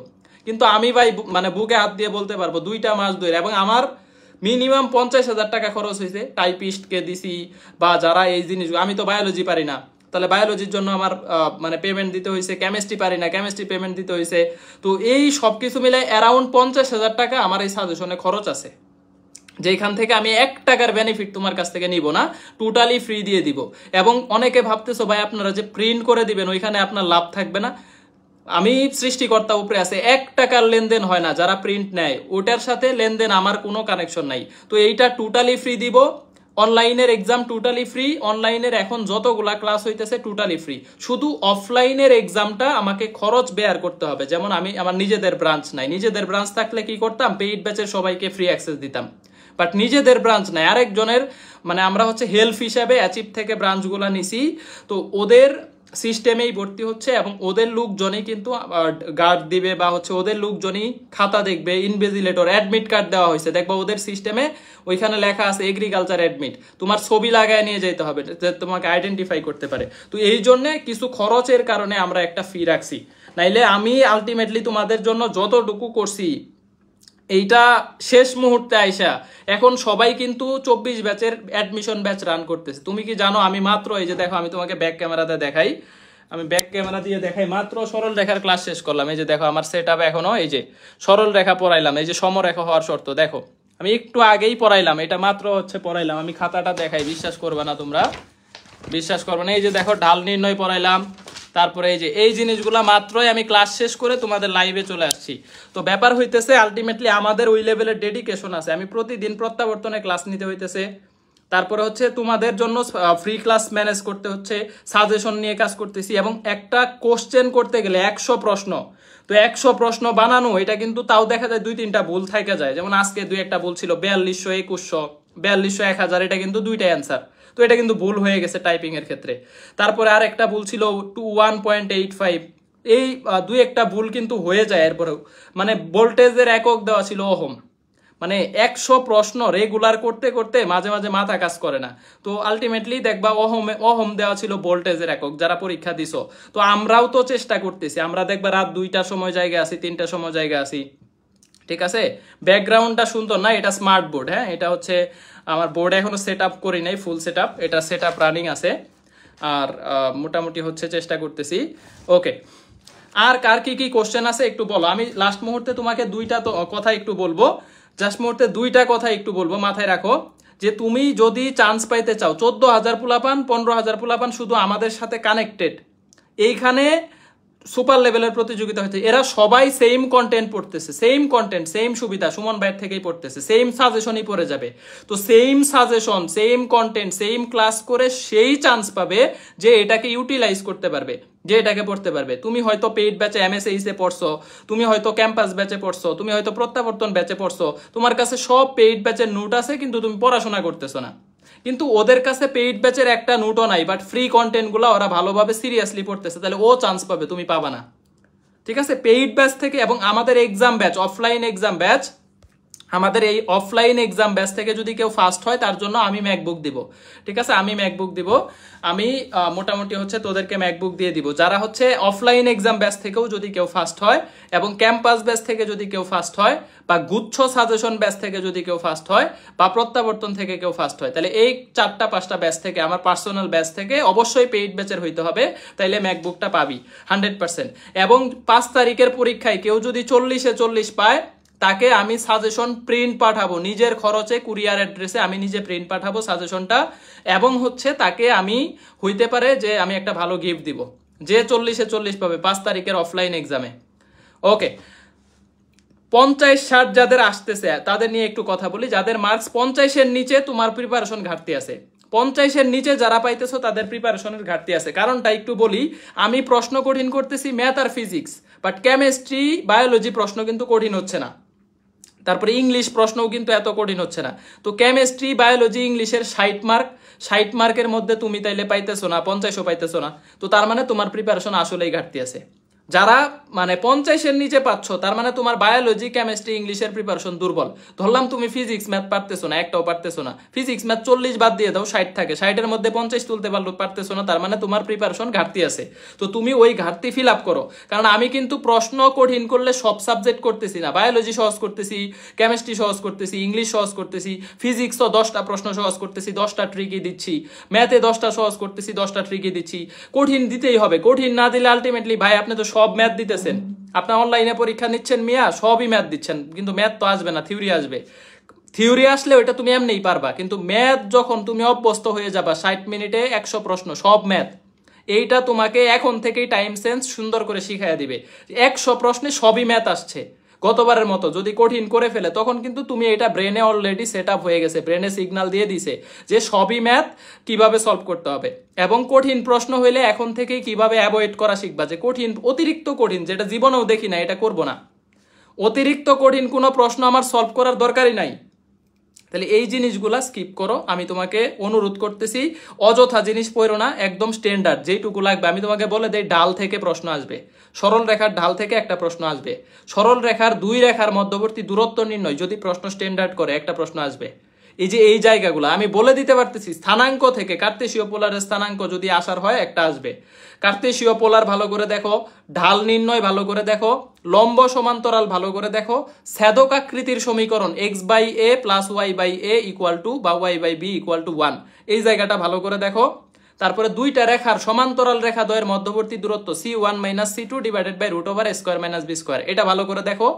কিন্তু আমি ভাই মানে বুকে হাত দিয়ে বলতে পারবো 2টা মাস ধরে, এবং আমার মিনিমাম 50,000 টাকা খরচ হয়েছে, টাইপিস্টকে দিছি বা যারা এই জিনিস, আমি তো বায়োলজি পারি না, তাহলে বায়োলজির জন্য আমার মানে পেমেন্ট দিতে হয়েছে, কেমিস্ট্রি পারি না, কেমিস্ট্রি পেমেন্ট দিতে হয়েছে। তো এই সব কিছু মিলে অ্যারাউন্ড 50,000 টাকা আমার এই সাজেশনে খরচ আছে, যেখান থেকে আমি 1 টাকার বেনিফিট তোমার কাছ থেকে নিব না, টোটালি ফ্রি দিয়ে দিব। এবং অনেকে ভাবতেছো ভাই আপনারা যে প্রিন্ট করে দিবেন ওইখানে আপনার লাভ থাকবে না, আমি সৃষ্টিকর্তা উপরে আছে, 1 টাকার লেনদেন হয় না যারা প্রিন্ট নেয়, ওটার সাথে লেনদেন আমার কোনো কানেকশন নাই। তো এইটা টোটালি ফ্রি দিব, অনলাইনের এক্সাম টোটালি ফ্রি, অনলাইনের এখন যতগুলা ক্লাস হইতেছে টোটালি ফ্রি, শুধু অফলাইনের এক্সামটা আমাকে খরচ বেয়ার করতে হবে। যেমন আমি আমার নিজেদের ব্রাঞ্চ নাই, নিজেদের ব্রাঞ্চ থাকলে কি করতাম, পেইড ব্যাচের সবাইকে ফ্রি অ্যাক্সেস দিতাম, বাট নিজেদের ব্রাঞ্চ নাই, আরেকজনের, মানে আমরা হচ্ছে হেল্প হিসাবে অ্যাচিভ থেকে ব্রাঞ্চগুলা নিছি, তো ওদের সিস্টেমেই ভর্তি হচ্ছে, এবং ওদের লোকজনই কিন্তু গার্ড দিবে, বা হচ্ছে ওদের লোকজনই খাতা দেখবে, ইনভিজিলেটর, অ্যাডমিট কার্ড দেওয়া হয়েছে, দেখবা ওদের সিস্টেমে ওইখানে লেখা আছে এগ্রিকালচার অ্যাডমিট, তোমার ছবি লাগায় নিয়ে যেতে হবে যে তোমাকে আইডেন্টিফাই করতে পারে। তো এই জন্য কিছু খরচের কারণে আমরা একটা ফি রাখছি, নাইলে আমি আলটিমেটলি তোমাদের জন্য যতটুকু করছি এইটা শেষ মুহূর্তে আইসা, এখন সবাই কিন্তু 24 ব্যাচের অ্যাডমিশন ব্যাচ রান করতেছে। তুমি কি জানো আমি মাত্র, এই যে দেখো আমি তোমাকে ব্যাক ক্যামেরাতে দেখাই, আমি ব্যাক ক্যামেরা দিয়ে দেখাই, মাত্র সরল রেখার ক্লাস শেষ করলাম। এই যে দেখো আমার সেট আপ এখনো, এই যে সরল রেখা পড়াইলাম, এই যে সমরেখা হওয়ার শর্ত দেখো আমি একটু আগেই পড়াইলাম, এটা মাত্র হচ্ছে পড়াইলাম, আমি খাতাটা দেখাই, বিশ্বাস করবে না তোমরা, বিশ্বাস করবে না। এই যে দেখো ঢাল নির্ণয় পড়াইলাম, তারপরে এই যে এই জিনিসগুলো মাত্রই আমি ক্লাস শেষ করে তোমাদের লাইভে চলে আসছি। তো ব্যাপার হইতেছে আলটিমেটলি আমাদের ওই লেভেলের ডেডিকেশন আছে, আমি প্রতিদিন প্রত্যাবর্তনে ক্লাস নিতে হইতেছে, তারপরে হচ্ছে তোমাদের জন্য ফ্রি ক্লাস ম্যানেজ করতে হচ্ছে, সাজেশন নিয়ে কাজ করতেছি, এবং একটা কোশ্চেন করতে গেলে 100 প্রশ্ন, তো 100 প্রশ্ন বানানো এটা কিন্তু তাও দেখা যায় 2-3টা ভুল থেকে যায়, যেমন আজকে 2-1টা ভুল ছিল, 4200, 2100, 4200, 1000, এটা কিন্তু 2টা অ্যান্সার, তো এটা কিন্তু ভুল হয়ে গেছে টাইপিং এর ক্ষেত্রে। তারপরে আর একটা ভুল ছিল 1.85, এই 2-1টা ভুল কিন্তু হয়ে যায়। এরপরেও মানে ভোল্টেজের একক দেওয়া ছিল ওহম, মানে 100 প্রশ্ন রেগুলার করতে করতে মাঝে মাঝে মাথা কাজ করে না, তো আলটিমেটলি দেখবা ওহম দেওয়া ছিল ভোল্টেজের একক যারা পরীক্ষা দিছো। তো আমরাও তো চেষ্টা করতেছি, আমরা দেখবা রাত 2টার সময় জায়গা আছি, 3টার সময় জায়গা আছি, ঠিক আছে। ব্যাকগ্রাউন্ডটা সুন্দর না, এটা স্মার্ট বোর্ড, হ্যাঁ এটা হচ্ছে আমার বোর্ড এখনো সেট আপ করি নাই ফুল সেট আপ, এটা সেট আপ রানিং আছে, আর মোটামুটি হচ্ছে চেষ্টা করতেছি। ওকে, আর কার কি কি কোশ্চেন আছে একটু বলো, আমি লাস্ট মুহূর্তে তোমাকে 2টা কথা একটু বলবো, জাস্ট মুহূর্তে 2টা কথা একটু বলবো, মাথায় রাখো যে তুমি যদি চান্স পাইতে চাও, 14,000 পোলাপান 15,000 পোলাপান শুধু আমাদের সাথে কানেক্টেড, এইখানে সুপার লেভেলের প্রতিযোগিতা হচ্ছে, এরা সবাই সেম কন্টেন্ট পড়তেছে, সেম কন্টেন্ট, সেম সুবিধা সুমন ভাইয়ের থেকেই পড়তেছে, সেম সাজেশনই পড়ে যাবে। তো same suggestion, same content, same class করে সেই চান্স পাবে যে এটাকে ইউটিলাইজ করতে পারবে, যে এটাকে পড়তে পারবে। তুমি হয়তো পেইড ব্যাচে এমএসএইচ এ পড়ছো, তুমি হয়তো ক্যাম্পাস ব্যাচে পড়ছো, তুমি হয়তো প্রত্যাবর্তন ব্যাচে পড়ছো, তোমার কাছে সব পেইড ব্যাচের নোট আছে কিন্তু তুমি পড়াশোনা করতেছো না। কিন্তু ওদের কাছে পেইড ব্যাচের একটা নোটও নাই, বাট ফ্রি কন্টেন্ট গুলো ওরা ভালোভাবে সিরিয়াসলি পড়তেছে, তাহলে ও চান্স পাবে, তুমি পাবা না। ঠিক আছে, পেইড ব্যাচ থেকে এবং আমাদের exam batch, offline exam batch, আমাদের এই অফলাইন এক্সাম ব্যাচ থেকে যদি কেউ ফার্স্ট হয় তার জন্য আমি ম্যাকবুক দিব। ঠিক আছে, আমি ম্যাকবুক দিব, আমি মোটামুটি হচ্ছে তোদেরকে ম্যাকবুক দিয়ে দিব। যারা হচ্ছে অফলাইন এক্সাম ব্যাচ থেকেও যদি কেউ ফার্স্ট হয় এবং ক্যাম্পাস ব্যাচ থেকে যদি কেউ ফার্স্ট হয় বা গুচ্ছ সাজেশন ব্যাচ থেকে যদি কেউ ফার্স্ট হয় বা প্রত্যাবর্তন থেকে কেউ ফার্স্ট হয়, তাহলে এই 4-5টা ব্যাচ থেকে, আমার পার্সোনাল ব্যাচ থেকে অবশ্যই পেইড ব্যাচের হইতে হবে, তাইলে ম্যাকবুকটা পাবি 100%। এবং 5 তারিখের পরীক্ষায় কেউ যদি 40-এ 40 পায়, তাকে আমি সাজেশন প্রিন্ট পাঠাবো, নিজের খরচে কুরিয়ার অ্যাড্রেসে আমি নিজে প্রিন্ট পাঠাবো সাজেশনটা, এবং হচ্ছে তাকে আমি হইতে পারে যে আমি একটা ভালো গিফট দিব, যে 40-এ 40 পাবে 5 তারিখের অফলাইন এক্সামে। ওকে, 50-60 যাদের আসতেছে তাদের নিয়ে একটু কথা বলি। যাদের মার্কস 50-এর নিচে, তোমার প্রিপারেশন ঘাটতি আছে। 50-এর নিচে যারা পাইতেছো তাদের প্রিপারেশনের ঘাটতি আছে। কারণটা একটু বলি, আমি প্রশ্ন কঠিন করতেছি ম্যাথ আর ফিজিক্স, বাট কেমিস্ট্রি বায়োলজি প্রশ্ন কিন্তু কঠিন হচ্ছে না। তারপরে ইংলিশ প্রশ্নও কিন্তু এত কঠিন হচ্ছে না। তো কেমিস্ট্রি বায়োলজি ইংলিশের 60 মার্কের মধ্যে তুমি তাইলে পাইতেছো না, 50ও পাইতেছো না, তো তার মানে তোমার প্রিপারেশন আসলেই ঘাটতি আছে। যারা মানে 50-এর নিচে পাচ্ছ, তার মানে তোমার বায়োলজি কেমিস্ট্রি ইংলিশের প্রিপারেশন দুর্বল। ধরলাম তুমি ফিজিক্স ম্যাথ পারতেছো না, একটাও পারতেছো না, ফিজিক্স ম্যাথ 40 বাদ দিয়ে দাও, 60 থাকে, 60-এর মধ্যে 50 তুলতে পারতেছো না, তার মানে তোমার প্রিপারেশন ঘাটতি আছে। তো তুমি ওই ঘাটতি ফিল আপ করো। কারণ আমি কিন্তু প্রশ্ন কঠিন করলে সব সাবজেক্ট করতেছি না, বায়োলজি সহজ করতেছি, কেমিস্ট্রি সহজ করতেছি, ইংলিশ সহজ করতেছি, ফিজিক্সও 10টা প্রশ্ন সহজ করতেছি, 10টা ট্রিকি দিচ্ছি, ম্যাথে 10টা সহজ করতেছি, 10টা ট্রিকি দিচ্ছি। কঠিন দিতেই হবে, কঠিন না দিলে আলটিমেটলি ভাই আপনি তো সব ম্যাথ দিতেছেন, আপনার অনলাইনে পরীক্ষা নিচ্ছেন মিয়া, সবই ম্যাথ দিচ্ছেন, কিন্তু ম্যাথ তো আসবে না, থিওরি আসবে। থিওরি আসলে ওইটা তুমি এমনিই পারবা, কিন্তু ম্যাথ যখন তুমি অভ্যস্ত হয়ে যাবা, 60 মিনিটে 100 প্রশ্ন সব ম্যাথ, এইটা তোমাকে এখন থেকেই টাইম সেন্স সুন্দর করে শিখাইয়া দিবে। 100 প্রশ্নে সবই ম্যাথ আসছে গতবারের মতো যদি কঠিন করে ফেলে, তখন কিন্তু তুমি এটা ব্রেনে অলরেডি সেট আপ হয়ে গেছে, ব্রেনে সিগন্যাল দিয়ে দিছে যে সবই ম্যাথ, কিভাবে সলভ করতে হবে। এবং কঠিন প্রশ্ন হইলে এখন থেকেই কিভাবে অ্যাভয়েড করা শিখবা, যে কঠিন, অতিরিক্ত কঠিন যেটা জীবনেও দেখি না, এটা করব না। অতিরিক্ত কঠিন কোনো প্রশ্ন আমার সলভ করার দরকারই নাই। তাহলে এই জিনিসগুলা স্কিপ করো, আমি তোমাকে অনুরোধ করতেছি। অযথা জিনিস পড়ো না, একদম স্ট্যান্ডার্ড যেটুকু লাগবে। আমি তোমাকে বলে দেই, ঢাল থেকে প্রশ্ন আসবে, সরল রেখার ঢাল থেকে একটা প্রশ্ন আসবে, সরল রেখার 2 রেখার মধ্যবর্তী দূরত্ব নির্ণয় যদি প্রশ্ন স্ট্যান্ডার্ড করে একটা প্রশ্ন আসবে। এই যে এই জায়গাগুলো আমি বলে দিতে পারতেছি। স্থানাঙ্ক থেকে কার্তেশীয় পোলারের স্থানাঙ্ক যদি আসার হয় একটা আসবে, কার্তেশীয় পোলার ভালো করে দেখো, ঢাল নির্ণয় ভালো করে দেখো, লম্ব সমান্তরাল ভালো করে দেখো, ছেদক আকৃতির সমীকরণ x/a + y/a = বা y/b = 1, এই জায়গাটা ভালো করে দেখো। তারপরে 2টা রেখার সমান্তরাল রেখা দ্বয়ের মধ্যবর্তী দূরত্ব c1 - c2 √√a² - b², এটা ভালো করে দেখো।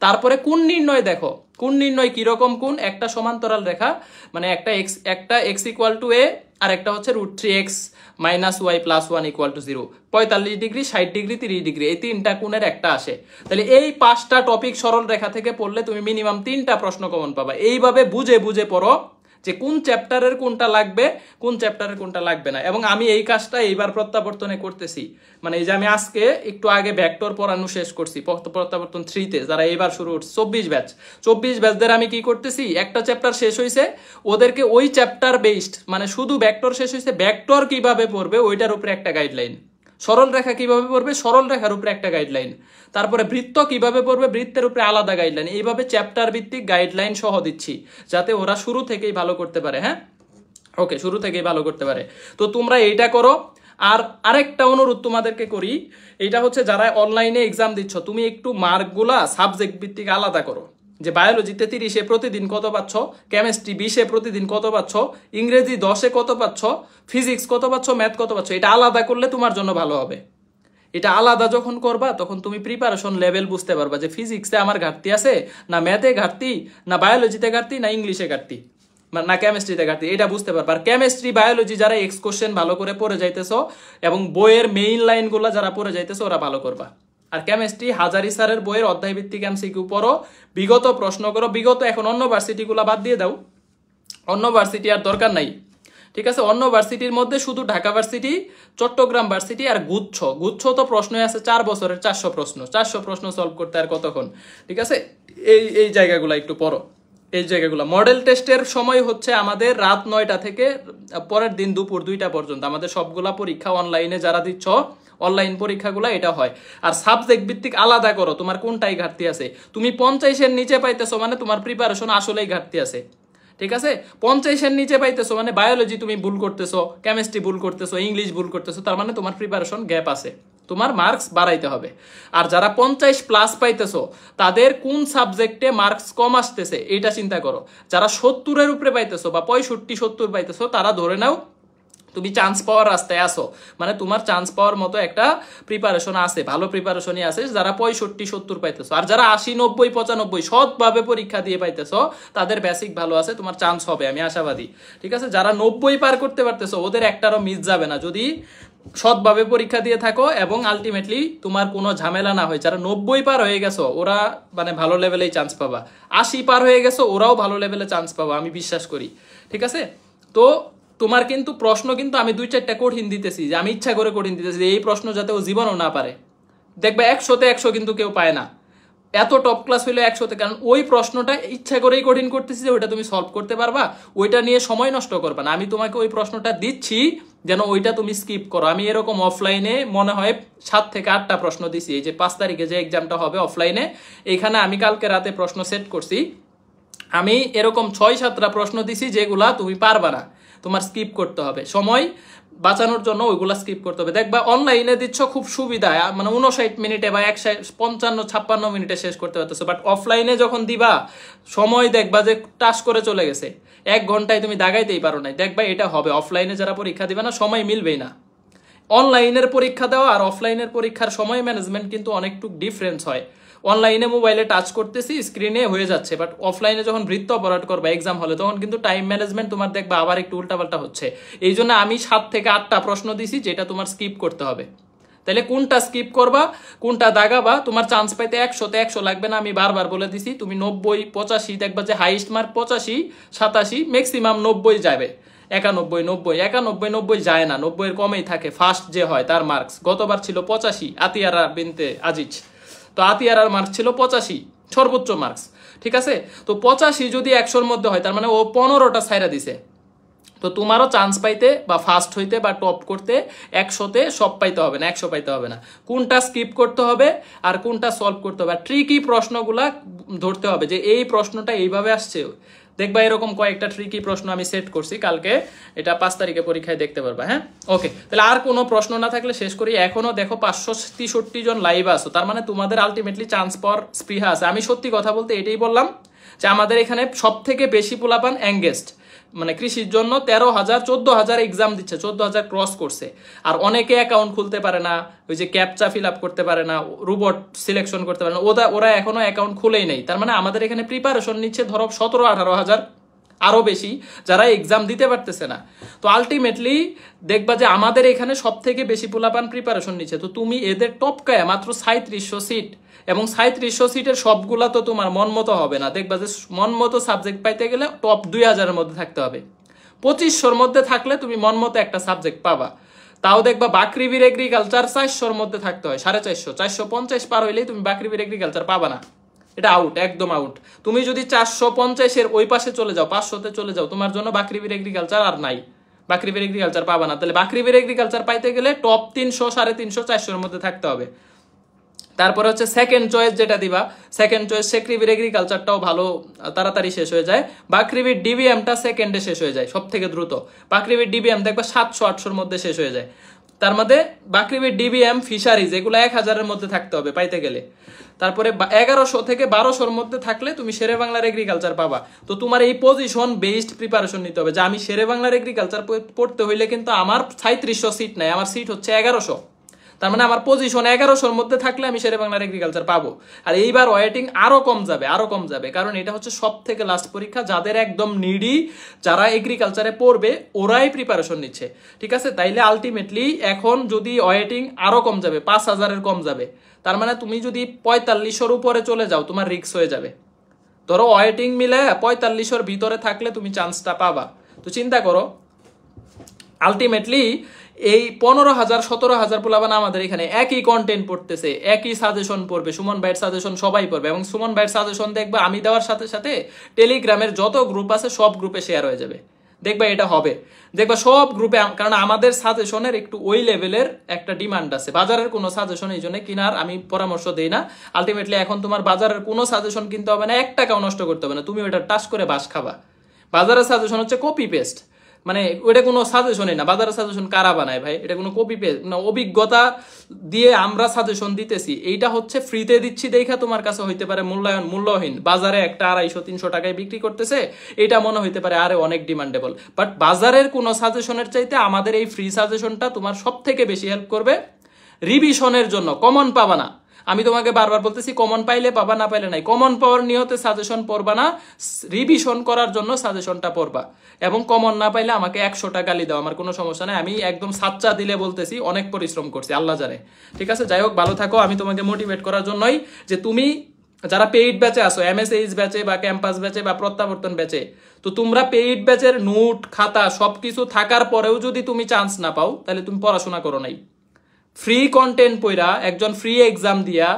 তারপরে কোণ নির্ণয় দেখো, কোণ নির্ণয় কিরকম কোণ, একটা সমান্তরাল রেখা মানে একটা x = a আর একটা হচ্ছে √3x - y + 1 = 0, 45 degree, 60 degree, 30 degree, এই 3টা কোণের একটা আসে। তাহলে এই 5টা টপিক সরল রেখা থেকে পড়লে তুমি মিনিমাম 3টা প্রশ্ন কমন পাবা। এইভাবে বুঝে বুঝে পড়ো যে কোন চ্যাপ্টারের কোনটা লাগবে, কোন চ্যাপ্টারের কোনটা লাগবে না। এবং আমি এই কাজটা এইবার প্রত্যাবর্তনে করতেছি, মানে এই যে আমি আজকে একটু আগে ভেক্টর পড়ানো শেষ করছি প্রত্যাবর্তন 3-তে, যারা এবার শুরু করছে 24 ব্যাচদের আমি কি করতেছি, একটা চ্যাপ্টার শেষ হয়েছে, ওদেরকে ওই চ্যাপ্টার বেসড, মানে শুধু ভেক্টর শেষ হয়েছে, ভেক্টর কিভাবে পড়বে ওইটার উপরে একটা গাইডলাইন, সরল রেখা কিভাবে পড়বে সরল রেখার উপরে একটা গাইডলাইন, তারপরে বৃত্ত কিভাবে পড়বে বৃত্তের উপরে আলাদা গাইডলাইন, এইভাবে চ্যাপ্টার ভিত্তিক গাইডলাইন সহ দিচ্ছি যাতে ওরা শুরু থেকেই ভালো করতে পারে। হ্যাঁ, ওকে, শুরু থেকেই ভালো করতে পারে। তো তোমরা এইটা করো। আর আরেকটা অনুরোধ তোমাদেরকে করি, এটা হচ্ছে যারা অনলাইনে এক্সাম দিচ্ছ, তুমি একটু মার্কগুলা সাবজেক্ট ভিত্তিক আলাদা করো, যে বায়োলজিতে 30-এ প্রতিদিন কত পাচ্ছ, কেমিস্ট্রি 20-এ প্রতিদিন কত পাচ্ছ, ইংরেজি 10-এ কত পাচ্ছ, ফিজিক্স কত পাচ্ছ, ম্যাথ কত পাচ্ছ, এটা আলাদা করলে তোমার জন্য ভালো হবে। এটা আলাদা যখন করবা তখন তুমি প্রিপারেশন লেভেল বুঝতে পারবা যে ফিজিক্সে আমার ঘাটতি আছে না, ম্যাথে ঘাটতি না, বায়োলজিতে ঘাটতি না, ইংলিশে ঘাটতি। না কেমিস্ট্রিতে ঘাটতি, এটা বুঝতে পারবা। আর কেমিস্ট্রি বায়োলজি যারা এক্স কোশ্চেন ভালো করে পড়ে যাইতেছো এবং বইয়ের মেইন লাইনগুলো যারা পড়ে যাইতেছো ওরা ভালো করবা। আর কেমিস্ট্রি হাজারি স্যারের বইয়ের অধ্যায় ভিত্তিক এমসিকিউ পড়ো, বিগত প্রশ্ন করো, বিগত এখন অন্য ভার্সিটিগুলো বাদ দিয়ে দাও, অন্য ভার্সিটি আর দরকার নাই, ঠিক আছে? অন্য ভার্সিটির মধ্যে শুধু ঢাকা ভার্সিটি, চট্টগ্রাম ভার্সিটি আর গুচ্ছ। গুচ্ছ তো প্রশ্নই আছে 4 বছরের 400 প্রশ্ন, 400 প্রশ্ন সলভ করতে আর কতক্ষণ, ঠিক আছে? এই জায়গাগুলো একটু পড়ো, এই জায়গাগুলো। মডেল টেস্টের সময় হচ্ছে আমাদের রাত 9টা থেকে পরের দিন দুপুর 2টা পর্যন্ত। আমাদের সবগুলা পরীক্ষা অনলাইনে যারা দিচ্ছ, অনলাইন পরীক্ষাগুলো এটা হয়। আর সাবজেক্ট ভিত্তিক আলাদা করো তোমার কোনটাই ঘাটতি আছে। তুমি 50-এর নিচে পাইতেছো মানে তোমার প্রিপারেশন আসলেই ঘাটতি আছে, ঠিক আছে? 50-এর নিচে পাইতেছো মানে বায়োলজি তুমি ভুল করতেছো, কেমিস্ট্রি ভুল করতেছো, ইংলিশ ভুল করতেছো, তার মানে তোমার প্রিপারেশন গ্যাপ আছে, তোমার মার্কস বাড়াইতে হবে। আর যারা 50+ পাইতেছো তাদের কোন সাবজেক্টে মার্কস কম আসতেছে এইটা চিন্তা করো। যারা 70-এর উপরে পাইতেছো বা 65-70 পাইতেছো তারা ধরে নাও তুমি চান্স পাওয়ার রাস্তায় আসো, মানে তোমার চান্স পাওয়ার মতো একটা প্রিপারেশন আছে, ভালো প্রিপারেশনই আছে যারা 65-70 পাইতেছো। আর যারা 80-90-95 সৎভাবে পরীক্ষা দিয়ে পাইতেছো তাদের বেসিক ভালো আছে, তোমার চান্স হবে, আমি আশাবাদী, ঠিক আছে? যারা 90 পার করতে পারতেছো ওদের একটারও মিস যাবে না যদি সৎভাবে পরীক্ষা দিয়ে থাকো এবং আলটিমেটলি তোমার কোনো ঝামেলা না হয়। যারা 90 পার হয়ে গেছো ওরা মানে ভালো লেভেলেই চান্স পাবা, 80 পার হয়ে গেছো ওরাও ভালো লেভেলে চান্স পাবা, আমি বিশ্বাস করি, ঠিক আছে? তো তোমার কিন্তু প্রশ্ন কিন্তু আমি 2-4টা কঠিন দিতেছি, যে আমি ইচ্ছা করে কঠিন দিতেছি এই প্রশ্ন যাতে ও জীবনও না পারে। দেখবে 100-তে 100 কিন্তু কেউ পায় না, এত টপ ক্লাস হইলে 100-তে, কারণ ওই প্রশ্নটা ইচ্ছা করেই কঠিন করতেছি যে ওইটা তুমি সলভ করতে পারবা, ওইটা নিয়ে সময় নষ্ট করবা না। আমি তোমাকে ওই প্রশ্নটা দিচ্ছি যেন ওইটা তুমি স্কিপ করো। আমি এরকম অফলাইনে মনে হয় 7 থেকে 8টা প্রশ্ন দিছি, এই যে 5 তারিখে যে এক্সামটা হবে অফলাইনে, এইখানে আমি কালকে রাতে প্রশ্ন সেট করছি, আমি এরকম 6-7টা প্রশ্ন দিছি যেগুলা তুমি পারবা না, তোমার স্কিপ করতে হবে, সময় বাঁচানোর জন্য ওইগুলা স্কিপ করতে হবে। দেখবা অনলাইনে দিচ্ছ খুব সুবিধা, মানে 59 মিনিটে বা 55-56 মিনিটে শেষ করতে পারতেছো, বাট অফলাইনে যখন দিবা সময় দেখবা যে টাস করে চলে গেছে, 1 ঘন্টায় তুমি দাগাইতেই পারো না। দেখবা এটা হবে, অফলাইনে যারা পরীক্ষা দিবে না সময় মিলবেই না। অনলাইনের পরীক্ষা দেওয়া আর অফলাইনের পরীক্ষার সময় ম্যানেজমেন্ট কিন্তু অনেকটুকু ডিফারেন্স হয়। অনলাইনে মোবাইলে টাচ করতেছি স্ক্রিনে হয়ে যাচ্ছে, বাট অফলাইনে যখন বৃত্ত অপারেট করবা এক্সাম হলে তখন কিন্তু টাইম ম্যানেজমেন্ট তোমার দেখবা আবার একটু উল্টাপাল্টা হচ্ছে। এই জন্য আমি 7 থেকে 8টা প্রশ্ন দিছি যেটা তোমার স্কিপ করতে হবে। তাহলে কোনটা স্কিপ করবা, কোনটা দাগাবা, তোমার চান্স পাইতে 100-তে 100 লাগবে না, আমি বারবার বলে দিছি। তুমি 90-85 দেখবা যে হাইস্ট মার্ক 85-87, ম্যাক্সিমাম 90 যাবে, 91-90 যায় না, 90-এর কমেই থাকে। ফার্স্ট যে হয় তার মার্কস গতবার ছিল 85, আতিয়ারা বিনতে আজিজ, তো আতিয়ারার মার্কস ছিল 85 সর্বোচ্চ মার্কস, ঠিক আছে? তো 85 যদি 100-র মধ্যে হয় তার মানে ও 15টা ছাইরা দিছে। তো তোমারও চান্স পাইতে বা ফার্স্ট হইতে বা টপ করতে 100-তে সব পাইতে হবে না, 100 পাইতে হবে না। কোনটা স্কিপ করতে হবে আর কোনটা সলভ করতে হবে, ট্রিকি প্রশ্নগুলা ধরতে হবে যে এই প্রশ্নটা এইভাবে আসছে। দেখবা এরকম কয়েকটা ট্রিকি প্রশ্ন আমি সেট করছি, কালকে এটা 5 তারিখে পরীক্ষায় দেখতে পারবা। হ্যাঁ, ওকে, তাহলে আর কোনো প্রশ্ন না থাকলে শেষ করি। এখনো দেখো 563 জন লাইভ আছো, তার মানে তোমাদের আলটিমেটলি চান্স পাওয়ার স্পৃহা আছে। আমি সত্যি কথা বলতে এটাই বললাম যে আমাদের এখানে সব থেকে বেশি পোলাপান এঙ্গেজড, মানে কৃষির জন্য 13,000-14,000 এক্সাম দিচ্ছে, 14,000 ক্রস করছে। আর অনেকে অ্যাকাউন্ট খুলতে পারে না, ওই যে ক্যাপচা ফিল আপ করতে পারে না, রোবট সিলেকশন করতে পারে না, ওরা এখনো অ্যাকাউন্ট খুলেই নেই। তার মানে আমাদের এখানে প্রিপারেশন নিচ্ছে ধরো 17-18,000, আরো বেশি যারা এক্সাম দিতে পারতেছে না। তো আলটিমেটলি দেখবা যে আমাদের এখানে সব থেকে বেশি পোলাপান প্রিপারেশন নিচ্ছে। তো তুমি এদের টপকায় মাত্র 3700 সিট, এবং 3700 সিটের সবগুলা তো তোমার মন মতো হবে না। দেখবা যে মন মতো সাবজেক্ট পাইতে গেলে টপ 2000-এর মধ্যে থাকতে হবে, 2500-র মধ্যে থাকলে তুমি মন মতো একটা সাবজেক্ট পাবা। তাও দেখবা বাকৃবির এগ্রিকালচার 400-র মধ্যে থাকতে হয়, 450, 450 পার হইলেই তুমি বাকৃবির এগ্রিকালচার পাবা না, এটা আউট, একদম আউট। তুমি যদি 450-এর ওই পাশে চলে যাও, 500-তে চলে যাও, তোমার জন্য বাকৃবির এগ্রিকালচার আর নাই, বাকৃবির এগ্রিকালচার পাবা না। তাহলে বাকৃবির এগ্রিকালচার পাইতে গেলে টপ 300, 350, 400-এর মধ্যে থাকতে হবে। তারপরে হচ্ছে সেকেন্ড চয়েস যেটা দিবা, সেকেন্ড চয়েস শেকরিবির এগ্রিকালচারটাও ভালো তাড়াতাড়ি শেষ হয়ে যায়। বাকৃবির ডিবিএমটা সেকেন্ডে শেষ হয়ে যায় সব থেকে দ্রুত। বাকৃবির ডিবিএম দেখবা 700-800-র মধ্যে শেষ হয়ে যায়। তার মধ্যে বাকৃবির ডিবিএম ফিশারিজ এগুলো 1000-এর মধ্যে থাকতে হবে পাইতে গেলে। তারপরে 1100 থেকে 1200-র মধ্যে থাকলে তুমি শেরে বাংলার এগ্রিকালচার পাবা। তো তোমার এই পজিশন বেসড প্রিপারেশন নিতে হবে যে আমি শেরে বাংলার এগ্রিকালচার পড়তে হইলে কিন্তু আমার 3700 সিট নাই, আমার সিট হচ্ছে 1100। তার মানে আমার পজিশন 1100-র মধ্যে থাকলে আমি শেরেবাংলার এগ্রিকালচার পাবো। আর এইবার ওয়েটিং আরো কম যাবে, কারণ এটা হচ্ছে সব থেকে লাস্ট পরীক্ষা, যাদের একদম নিডি, যারা এগ্রিকালচারে পড়বে ওরাই প্রিপারেশন নিচ্ছে, ঠিক আছে। তাইলে আলটিমেটলি এখন যদি ওয়েটিং আরো কম যাবে, 5000-এর কম যাবে, তার মানে তুমি যদি 4500-র উপরে চলে যাও তোমার রিস্ক হয়ে যাবে। ধরো ওয়েটিং মিলে 4500-র ভিতরে থাকলে তুমি চান্সটা পাবা। তো চিন্তা করো, আলটিমেটলি এই 15,000 17,000 পোলাবান আমাদের এখানে একই কন্টেন্ট পড়তেছে, একই সাজেশন পড়বে, সুমন ভাইয়ের সাজেশন সবাই পড়বে, এবং সুমন ভাইয়ের সাজেশন দেখবা আমি দেওয়ার সাথে সাথে টেলিগ্রামের যত গ্রুপ আছে সব গ্রুপে শেয়ার হয়ে যাবে। দেখবা এটা হবে, দেখবা সব গ্রুপে, কারণ আমাদের সাজেশনের একটু ওই লেভেলের একটা ডিমান্ড আছে। বাজারের কোনো সাজেশন এই জন্য কিনার আমি পরামর্শ দেই না। আলটিমেটলি এখন তোমার বাজারের কোনো সাজেশন কিনতে হবে না, 1 টাকাও নষ্ট করতে হবে না, তুমি ওটা টাচ করে বাস খাবা। বাজারের সাজেশন হচ্ছে কপি পেস্ট, মানে ওটা কোনো সাজেশনই না। বাজারের সাজেশন কারা বানায় ভাই? এটা কোনো কপি পেস্ট না, অভিজ্ঞতা দিয়ে আমরা সাজেশন দিতেছি। এইটা হচ্ছে ফ্রিতে দিচ্ছি দেখা তোমার কাছে হইতে পারে মূল্যহীন, বাজারে একটা 250-300 টাকায় বিক্রি করতেছে, এটা মনে হইতে পারে আরে অনেক ডিমান্ডেবল। বাট বাজারের কোনো সাজেশনের চাইতে আমাদের এই ফ্রি সাজেশনটা তোমার সব থেকে বেশি হেল্প করবে রিভিশনের জন্য। কমন পাবা না, আমি তোমাকে বারবার বলতেছি, কমন পাইলে পাবা, না পাইলে নাই। কমন পাওয়ার নিয়তে সাজেশন পড়বা না, রিভিশন করার জন্য সাজেশনটা পড়বা। এবং কমন না পাইলে আমাকে 100টা গালি দাও, আমার কোনো সমস্যা নাই, আমি একদম সাচ্চা দিলে বলতেছি, অনেক পরিশ্রম করছি আল্লাহ জানে, ঠিক আছে। যাই হোক, ভালো থাকো। আমি তোমাকে মোটিভেট করার জন্যই যে তুমি যারা পেইড ব্যাচে আসো, MSH ব্যাচে বা ক্যাম্পাস ব্যাচে বা প্রত্যাবর্তন ব্যাচে, তো তোমরা পেইড ব্যাচের নোট খাতা সবকিছু থাকার পরেও যদি তুমি চান্স না পাও, তাহলে তুমি পড়াশোনা করো নাই। ফ্রি কন্টেন্ট পইরা, একজন ফ্রি এক্সাম দিয়া,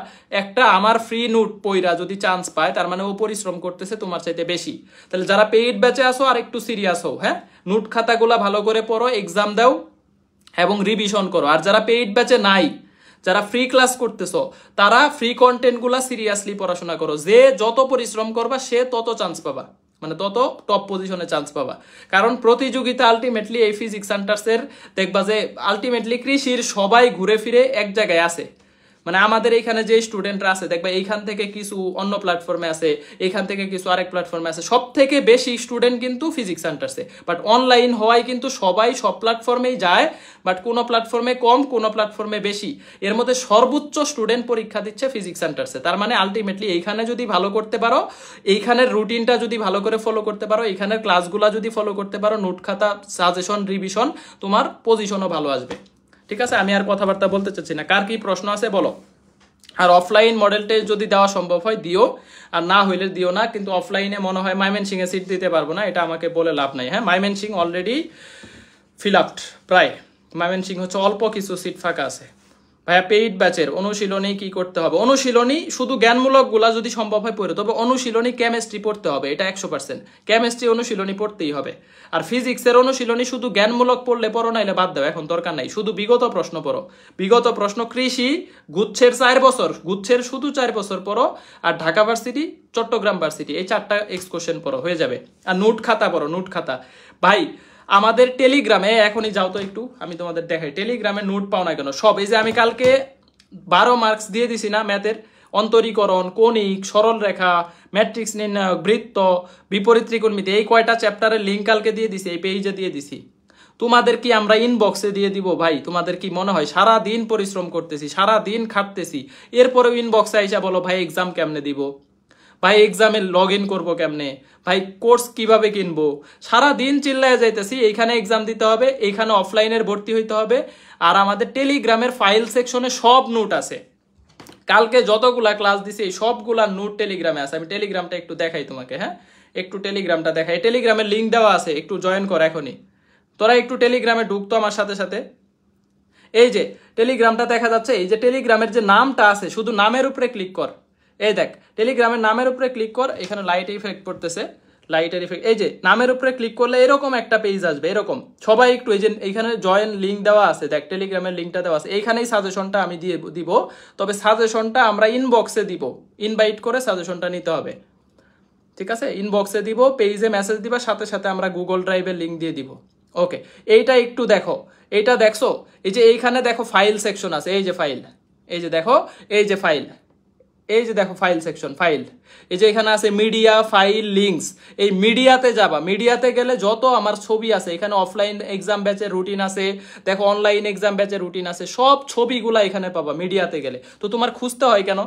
একটা আমার ফ্রি নোট পইরা যদি চান্স পায়, তার মানে ও পরিশ্রম করতেছে তোমার চাইতে বেশি। তাহলে যারা পেইড ব্যাচে আসো আর একটু সিরিয়াস হও, হ্যাঁ, নোট খাতাগুলা ভালো করে পড়ো, এক্সাম দাও এবং রিভিশন করো। আর যারা পেইড ব্যাচে নাই, যারা ফ্রি ক্লাস করতেছো, তারা ফ্রি কন্টেন্টগুলা সিরিয়াসলি পড়াশোনা করো। যে যত পরিশ্রম করবা সে তত চান্স পাবা, মানে তত টপ পজিশনে চান্স পাবা। কারণ প্রতিযোগিতা আলটিমেটলি এই ফিজিক্স সেন্টার্সের, দেখবা যে আলটিমেটলি কৃষির সবাই ঘুরে ফিরে এক জায়গায় আছে। মানে আমাদের এইখানে যে স্টুডেন্টরা আছে, দেখবা এইখান থেকে কিছু অন্য প্ল্যাটফর্মে আছে, এইখান থেকে কিছু আরেক প্ল্যাটফর্মে আছে, সব থেকে বেশি স্টুডেন্ট কিন্তু ফিজিক্স সেন্টার্সে। বাট অনলাইন হওয়ায় কিন্তু সবাই সব প্ল্যাটফর্মেই যায়, বাট কোনো প্ল্যাটফর্মে কম, কোনো প্ল্যাটফর্মে বেশি। এর মধ্যে সর্বোচ্চ স্টুডেন্ট পরীক্ষা দিচ্ছে ফিজিক্স সেন্টার্সে। তার মানে আলটিমেটলি এইখানে যদি ভালো করতে পারো, এইখানের রুটিনটা যদি ভালো করে ফলো করতে পারো, এইখানের ক্লাসগুলো যদি ফলো করতে পারো, নোট খাতা, সাজেশন, রিভিশন, তোমার পজিশনও ভালো আসবে, ঠিক আছে। আমি আর কথাবার্তা বলতে চাচ্ছি না, কার কি প্রশ্ন আছে বলো। আর অফলাইন মডেল টেস্ট যদি দেওয়া সম্ভব হয় দিও, আর না হইলে দিও না। কিন্তু অফলাইনে মনে হয় ময়মনসিংহে সিট দিতে পারবো না, এটা আমাকে বলে লাভ নাই। হ্যাঁ, ময়মনসিংহ অলরেডি ফিল আপড প্রায়, ময়মনসিংহ হচ্ছে অল্প কিছু সিট ফাঁকা আছে। ভাইয়া পেইড ব্যাচের অনুশীলনী কি করতে হবে? অনুশীলনী শুধু জ্ঞানমূলক গুলা যদি সম্ভব হয় পড়ে, তবে অনুশীলনী কেমিস্ট্রি পড়তে হবে, এটা 100%। কেমিস্ট্রি অনুশীলনী পড়তেই হবে। আর ফিজিক্সের অনুশীলনী শুধু জ্ঞানমূলক পড়লে পড়ো, নাইলে বাদ দাও, এখন দরকার নাই। শুধু বিগত প্রশ্ন পড়ো, বিগত প্রশ্ন। কৃষি গুচ্ছের 4 বছর, গুচ্ছের শুধু 4 বছর পড়ো। আর ঢাকা ভার্সিটি, চট্টগ্রাম ভার্সিটি, এই 4টা এক্সকোশ্চেন পড়ো, হয়ে যাবে। আর নোট খাতা পড়ো, নোট খাতা। ভাই আমাদের টেলিগ্রামে এখনই যাও তো একটু, আমি তোমাদের দেখাই ত্রিগ্রামে নোট পাও না কেন সব। এই যে আমি কালকে 12 মার্কস দিয়ে দিছি না ম্যাথের, অন্তরীকরণ, কণিক, সরল রেখা, ম্যাট্রিক্স নির্ণায়ক, বৃত্ত, বিপরীত ত্রিকোণমিতি, এই কয়টা চ্যাপ্টারের লিঙ্ক কালকে দিয়ে দিছি, এই পেজে দিয়ে দিছি। তোমাদের কি আমরা ইনবক্সে দিয়ে দিব ভাই? তোমাদের কি মনে হয় সারা দিন পরিশ্রম করতেছি, সারা দিন খাটতেছি, এরপরেও ইনবক্সে আইসা বলো ভাই এক্সাম কেমনে দিব, ভাই এক্সামে লগ ইন করবো কেমনে, ভাই কোর্স কিভাবে কিনবো? সারা দিন চিল্লায় যাইতেছি, এইখানে এক্সাম দিতে হবে, এইখানে অফলাইনের ভর্তি হইতে হবে। আর আমাদের টেলিগ্রামের ফাইল সেকশনে সব নোট আছে, কালকে যতগুলা ক্লাস দিছি এই সবগুলা নোট টেলিগ্রামে আছে। আমি টেলিগ্রামটা একটু দেখাই তোমাকে, হ্যাঁ একটু টেলিগ্রামটা দেখাই। টেলিগ্রামের লিঙ্ক দেওয়া আছে, একটু জয়েন কর এখনই। তোরা একটু টেলিগ্রামে ঢুকতো আমার সাথে সাথে। এই যে টেলিগ্রামটা দেখা যাচ্ছে, এই যে টেলিগ্রামের যে নামটা আছে, শুধু নামের উপরে ক্লিক কর। এই দেখ টেলিগ্রামের নামের উপরে ক্লিক কর, এখানে লাইট ইফেক্ট পড়তেছে, লাইটের ইফেক্ট। এই যে নামের উপরে ক্লিক করলে এরকম একটা পেজ আসবে, এরকম। সবাই একটু, এই যে এইখানে জয়েন লিঙ্ক দেওয়া আছে, দেখ টেলিগ্রামের লিঙ্কটা দেওয়া আছে, এইখানেই সাজেশনটা আমি দিয়ে দিব। তবে সাজেশনটা আমরা ইনবক্সে দিব, ইনভাইট করে সাজেশনটা নিতে হবে, ঠিক আছে? ইনবক্সে দিব, পেজে মেসেজ দিবা, সাথে সাথে আমরা গুগল ড্রাইভের লিঙ্ক দিয়ে দিব। ওকে, এইটা একটু দেখো, এইটা দেখছো? এই যে এইখানে দেখো ফাইল সেকশন আছে, এই যে ফাইল, এই যে দেখো, এই যে ফাইল, এই যে দেখো ফাইল সেকশন, ফাইল, এই যে এখানে আছে মিডিয়া, ফাইল, লিঙ্কস। এই মিডিয়াতে যাবা, মিডিয়াতে গেলে যত আমার ছবি আছে, এখানে অফলাইন এক্সাম ব্যাচের রুটিন আছে, দেখো অনলাইন এক্সাম ব্যাচের রুটিন আছে, সব ছবিগুলা এখানে পাবা মিডিয়াতে গেলে। তো তোমার খুঁজতে হয় কেন?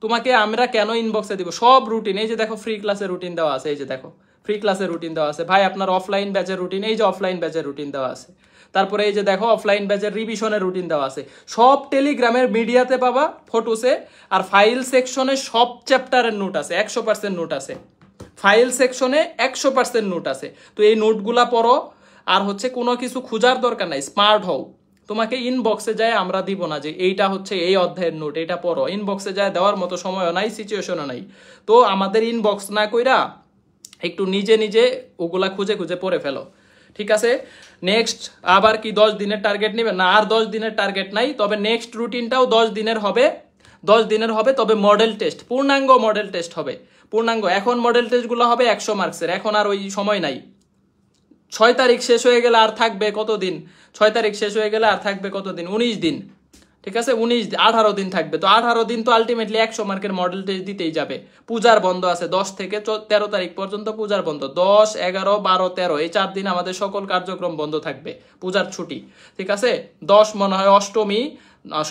তোমাকে আমরা কেন ইনবক্সে দিব সব রুটিন। এই যে দেখো ফ্রি ক্লাসের রুটিন দেওয়া আছে, এই যে দেখো ফ্রি ক্লাসের রুটিন দেওয়া আছে। ভাই আপনার অফলাইন ব্যাচের রুটিন, এই যে অফলাইন ব্যাচের রুটিন দেওয়া আছে। তারপরে এই যে দেখো অফলাইন ব্যাচের রিভিশনের রুটিন দেওয়া আছে। সব টেলিগ্রামের মিডিয়াতে পাবা ফটোসে। আর ফাইল সেকশনে সব চ্যাপ্টারের নোট আছে, 100% নোট আছে। ফাইল সেকশনে 100% নোট আছে। তো এই নোটগুলা পড়ো। আর হচ্ছে কোনো কিছু খোঁজার দরকার নাই, স্মার্ট হও। তোমাকে ইনবক্সে যায় আমরা দিব না যে এইটা হচ্ছে এই অধ্যায়ের নোট, এটা পড়ো। ইনবক্সে যায় দেওয়ার মতো সময়ও নাই, সিচুয়েশনও নাই। তো আমাদের ইনবক্স না কইরা একটু নিজে নিজে ওগুলা খুঁজে খুঁজে পড়ে ফেলো, ঠিক আছে? নেক্সট আবার কি 10 দিনের টার্গেট নেবে? না, আর 10 দিনের টার্গেট নাই। তবে নেক্সট রুটিনটাও 10 দিনের হবে, 10 দিনের হবে। তবে মডেল টেস্ট, পূর্ণাঙ্গ মডেল টেস্ট হবে, পূর্ণাঙ্গ। এখন মডেল টেস্টগুলো হবে 100 মার্কসের, এখন আর ওই সময় নাই। 6 তারিখ শেষ হয়ে গেলে আর থাকবে কতদিন? 6 তারিখ শেষ হয়ে গেলে আর থাকবে কতদিন? 19 দিন, ঠিক আছে? 18 দিন থাকবে। তো 18 দিন তো আলটিমেটলি 100 মার্কের মডেল টেস্ট দিতেই যাবে। পূজার বন্ধ আছে 10 থেকে 13 তারিখ পর্যন্ত পূজার বন্ধ। 10, 11, 12, 13 এই 4 দিন আমাদের সকল কার্যক্রম বন্ধ থাকবে, পূজার ছুটি, ঠিক আছে? 10 মনে হয় অষ্টমী,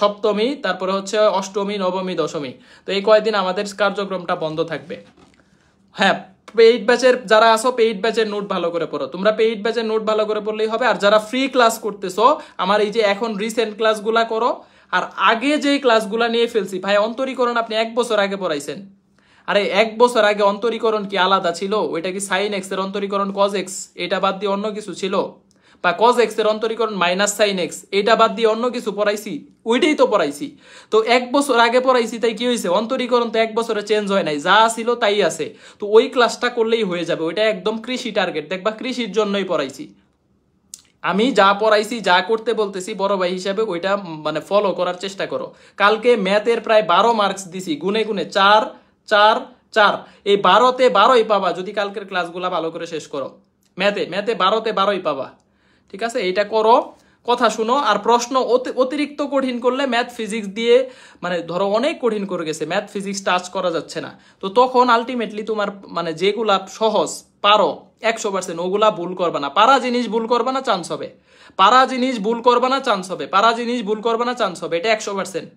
সপ্তমী, তারপরে হচ্ছে অষ্টমী, নবমী, দশমী। তো এই কয়েকদিন আমাদের কার্যক্রমটা বন্ধ থাকবে। হ্যাঁ, পেইড ব্যাচের যারা আসো, পেইড ব্যাচের নোট ভালো করে পড়ো। তোমরা পেইড ব্যাচের নোট ভালো করে পড়লেই হবে। আর যারা ফ্রি ক্লাস করতেছো, আমার এই যে এখন রিসেন্ট ক্লাসগুলা করো। আর আগে যেই ক্লাসগুলা নিয়ে ফেলছি, ভাই অন্তরীকরণ আপনি 1 বছর আগে পড়াইছেন। আরে 1 বছর আগে অন্তরীকরণ কি আলাদা ছিল? ওইটা কি সাইন এক্স এর অন্তরীকরণ কজ এক্স এটা বাদ দিয়ে অন্য কিছু ছিল? বা কজ এক্স এর অন্তরীকরণ মাইনাস সাইন এক্স এটা বাদ দিয়ে অন্য কিছু পড়াইছি? ওইটাই তো পড়াইছি। তো 1 বছর আগে পড়াইছি, তাই কি হয়েছে? অন্তরীকরণ তো 1 বছরে চেঞ্জ হয় নাই, যা ছিল তাই আছে। তো ওই ক্লাসটা করলেই হয়ে যাবে। ওইটা একদম কৃষি টার্গেট, দেখবা কৃষির জন্যই পড়াইছি। আমি যা পড়াইছি, যা করতে বলতেছি বড় ভাই হিসাবে, ওইটা মানে ফলো করার চেষ্টা করো। কালকে ম্যাথের প্রায় 12 মার্কস দিছি, গুনে গুনে 4, 4, 4। এই 12তে 12ই পাবা যদি কালকের ক্লাসগুলা ভালো করে শেষ করো। ম্যাথে 12তে 12ই পাবা, ঠিক আছে? এইটা করো, কথা শুনো। আর প্রশ্ন অতিরিক্ত কঠিন করলে ম্যাথ ফিজিক্স দিয়ে, মানে ধরো অনেক কঠিন করে গেছে, ম্যাথ ফিজিক্স টাচ করা যাচ্ছে না, তো তখন আলটিমেটলি তোমার মানে যেগুলা সহজ পারো 100%, ওগুলা ভুল করবা না। পারা জিনিস ভুল করবা না, চান্স হবে। পারা জিনিস ভুল করবা না, চান্স হবে। পারা জিনিস ভুল করবা না, চান্স হবে। এটা 100%।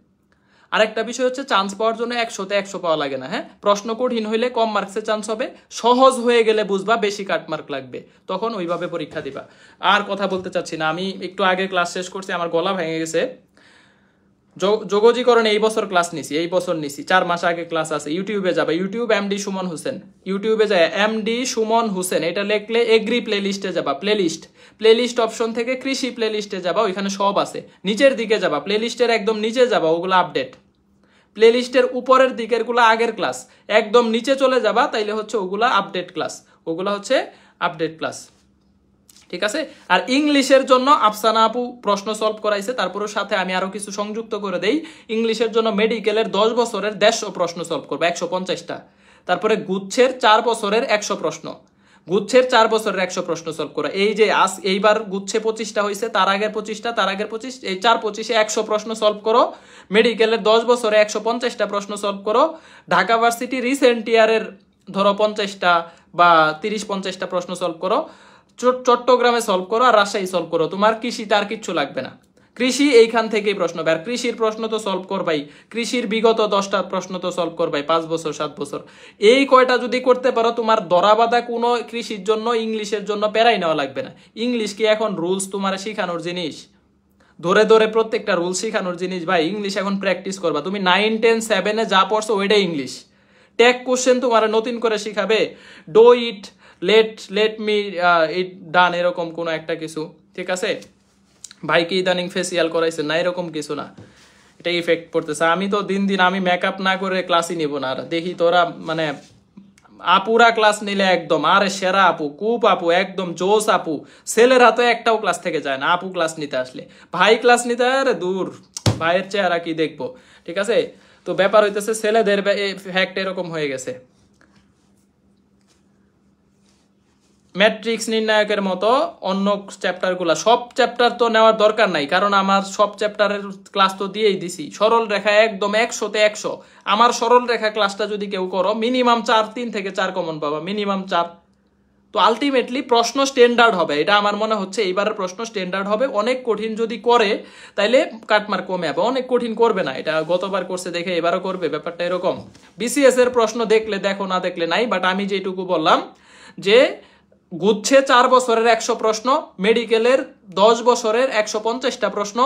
আরেকটা বিষয় হচ্ছে, চান্স পাওয়ার জন্য 100তে 100 পাওয়া লাগে না। হ্যাঁ, প্রশ্ন কঠিন হইলে কম মার্কসে চান্স হবে, সহজ হয়ে গেলে বুঝবা বেশি কাট মার্ক লাগবে, তখন ওইভাবে পরীক্ষা দিবা। আর কথা বলতে চাচ্ছি না, আমি একটু আগে ক্লাস শেষ করছি, আমার গলা ভেঙে গেছে। যোগজীকরণে এই বছর ক্লাস নিছি, এই বছর নিছি, 4 মাস আগে ক্লাস আছে। ইউটিউবে যাবে, ইউটিউব এমডি সুমন হোসেন, ইউটিউবে যায় এমডি সুমন হোসেন, এটা লিখলে এগ্রি প্লে লিস্টে যাবা। প্লে লিস্ট অপশন থেকে কৃষি প্লে লিস্টে যাবা, ওইখানে সব আছে। নিচের দিকে যাবা, প্লে লিস্টের একদম নিচে যাবা, ওগুলো আপডেট। প্লে লিস্টের উপরের দিকের গুলা আগের ক্লাস, একদম নিচে চলে যাবা, তাইলে হচ্ছে ওগুলা আপডেট ক্লাস, ওগুলা হচ্ছে আপডেট ক্লাস, ঠিক আছে? আর ইংলিশের জন্য আফসানা আপু প্রশ্ন সলভ করাইছে, তারপরেও সাথে আমি আরো কিছু সংযুক্ত করে দেই। ইংলিশের জন্য মেডিকেলের 10 বছরের 150 প্রশ্ন সলভ করবে, 150টা। তারপরে গুচ্ছের 4 বছরের 100 প্রশ্ন, গুচ্ছের 4 বছরের 100 প্রশ্ন সলভ করা। এই যে এইবার গুচ্ছে 25টা হয়েছে, তার আগের 25টা, তার আগের 25, এই 4 25-এ 100 প্রশ্ন সলভ করো। মেডিকেলের 10 বছরে 150টা প্রশ্ন সলভ করো। ঢাকা ভার্সিটি রিসেন্ট ইয়ারের ধরো 50টা বা 30-50টা প্রশ্ন সলভ করো। চট্টগ্রামে সলভ করো, আর রাজশাহী সলভ করো। তোমার কৃষিতে আর কিচ্ছু লাগবে না। কৃষি এইখান থেকেই প্রশ্ন, আর কৃষির প্রশ্ন তো সলভ করবাই। কৃষির বিগত 10টা প্রশ্ন তো সলভ করবাই, 5 বছর 7 বছর। এই কয়টা যদি করতে পারো, তোমার দরাবাদা কোনো কৃষির জন্য ইংলিশের জন্য প্যারাই নেওয়া লাগবে না। ইংলিশ কি এখন রুলস তোমার শিখানোর জিনিস? ধরে ধরে প্রত্যেকটা রুল শিখানোর জিনিস? ভাই ইংলিশ এখন প্র্যাকটিস করবা। তুমি 9, 10, 7-এ যা পড়ছো ওইটাই ইংলিশ। টেক কোশ্চেন তোমার নতুন করে শিখাবে, ডো ইট, লেট মি ইট ডান, এরকম কোনো একটা কিছু, ঠিক আছে? ভাই কি ইদানিং ফেসিয়াল করাইছে না, এরকম কিছু না, এটা ইফেক্ট পড়তেছে। আমি তো দিন দিন আমি মেকআপ না করে ক্লাসই নিব না। আর দেখি তোরা মানে আপুরা ক্লাস নিলে একদম আরে সেরা আপু, কুপ আপু, একদম জোস আপু। ছেলেরা তো একটাও ক্লাস থেকে যায় না আপু ক্লাস নিতে আসলে। ভাই ক্লাস নিতে আরে দূর, ভাইয়ের চেহারা কি দেখবো, ঠিক আছে? তো ব্যাপার হইতেছে ছেলেদের ফ্যাক্ট এরকম হয়ে গেছে। ম্যাট্রিক্স নির্ণায়কের মতো অন্য চ্যাপ্টারগুলো, সব চ্যাপ্টার তো নেওয়ার দরকার নাই, কারণ আমার সব চ্যাপ্টারের ক্লাস তো দিয়েই দিছি। সরল রেখা একদম 100-তে 100। আমার সরল রেখা ক্লাসটা যদি কেউ করো মিনিমাম 3 থেকে 4 কমন পাবা, মিনিমাম 4। তো আলটিমেটলি প্রশ্ন স্ট্যান্ডার্ড হবে, এটা আমার মনে হচ্ছে এইবারের প্রশ্ন স্ট্যান্ডার্ড হবে। অনেক কঠিন যদি করে তাইলে কাটমার্ক কমে যাবে, অনেক কঠিন করবে না। এটা গতবার করছে দেখে এবারও করবে, ব্যাপারটা এরকম। বিসিএস এর প্রশ্ন দেখলে দেখো, না দেখলে নাই। বাট আমি যেটুকু বললাম যে গুচ্ছে 4 বছরের 100 প্রশ্ন, মেডিকেলের 10 বছরের 150টা প্রশ্ন,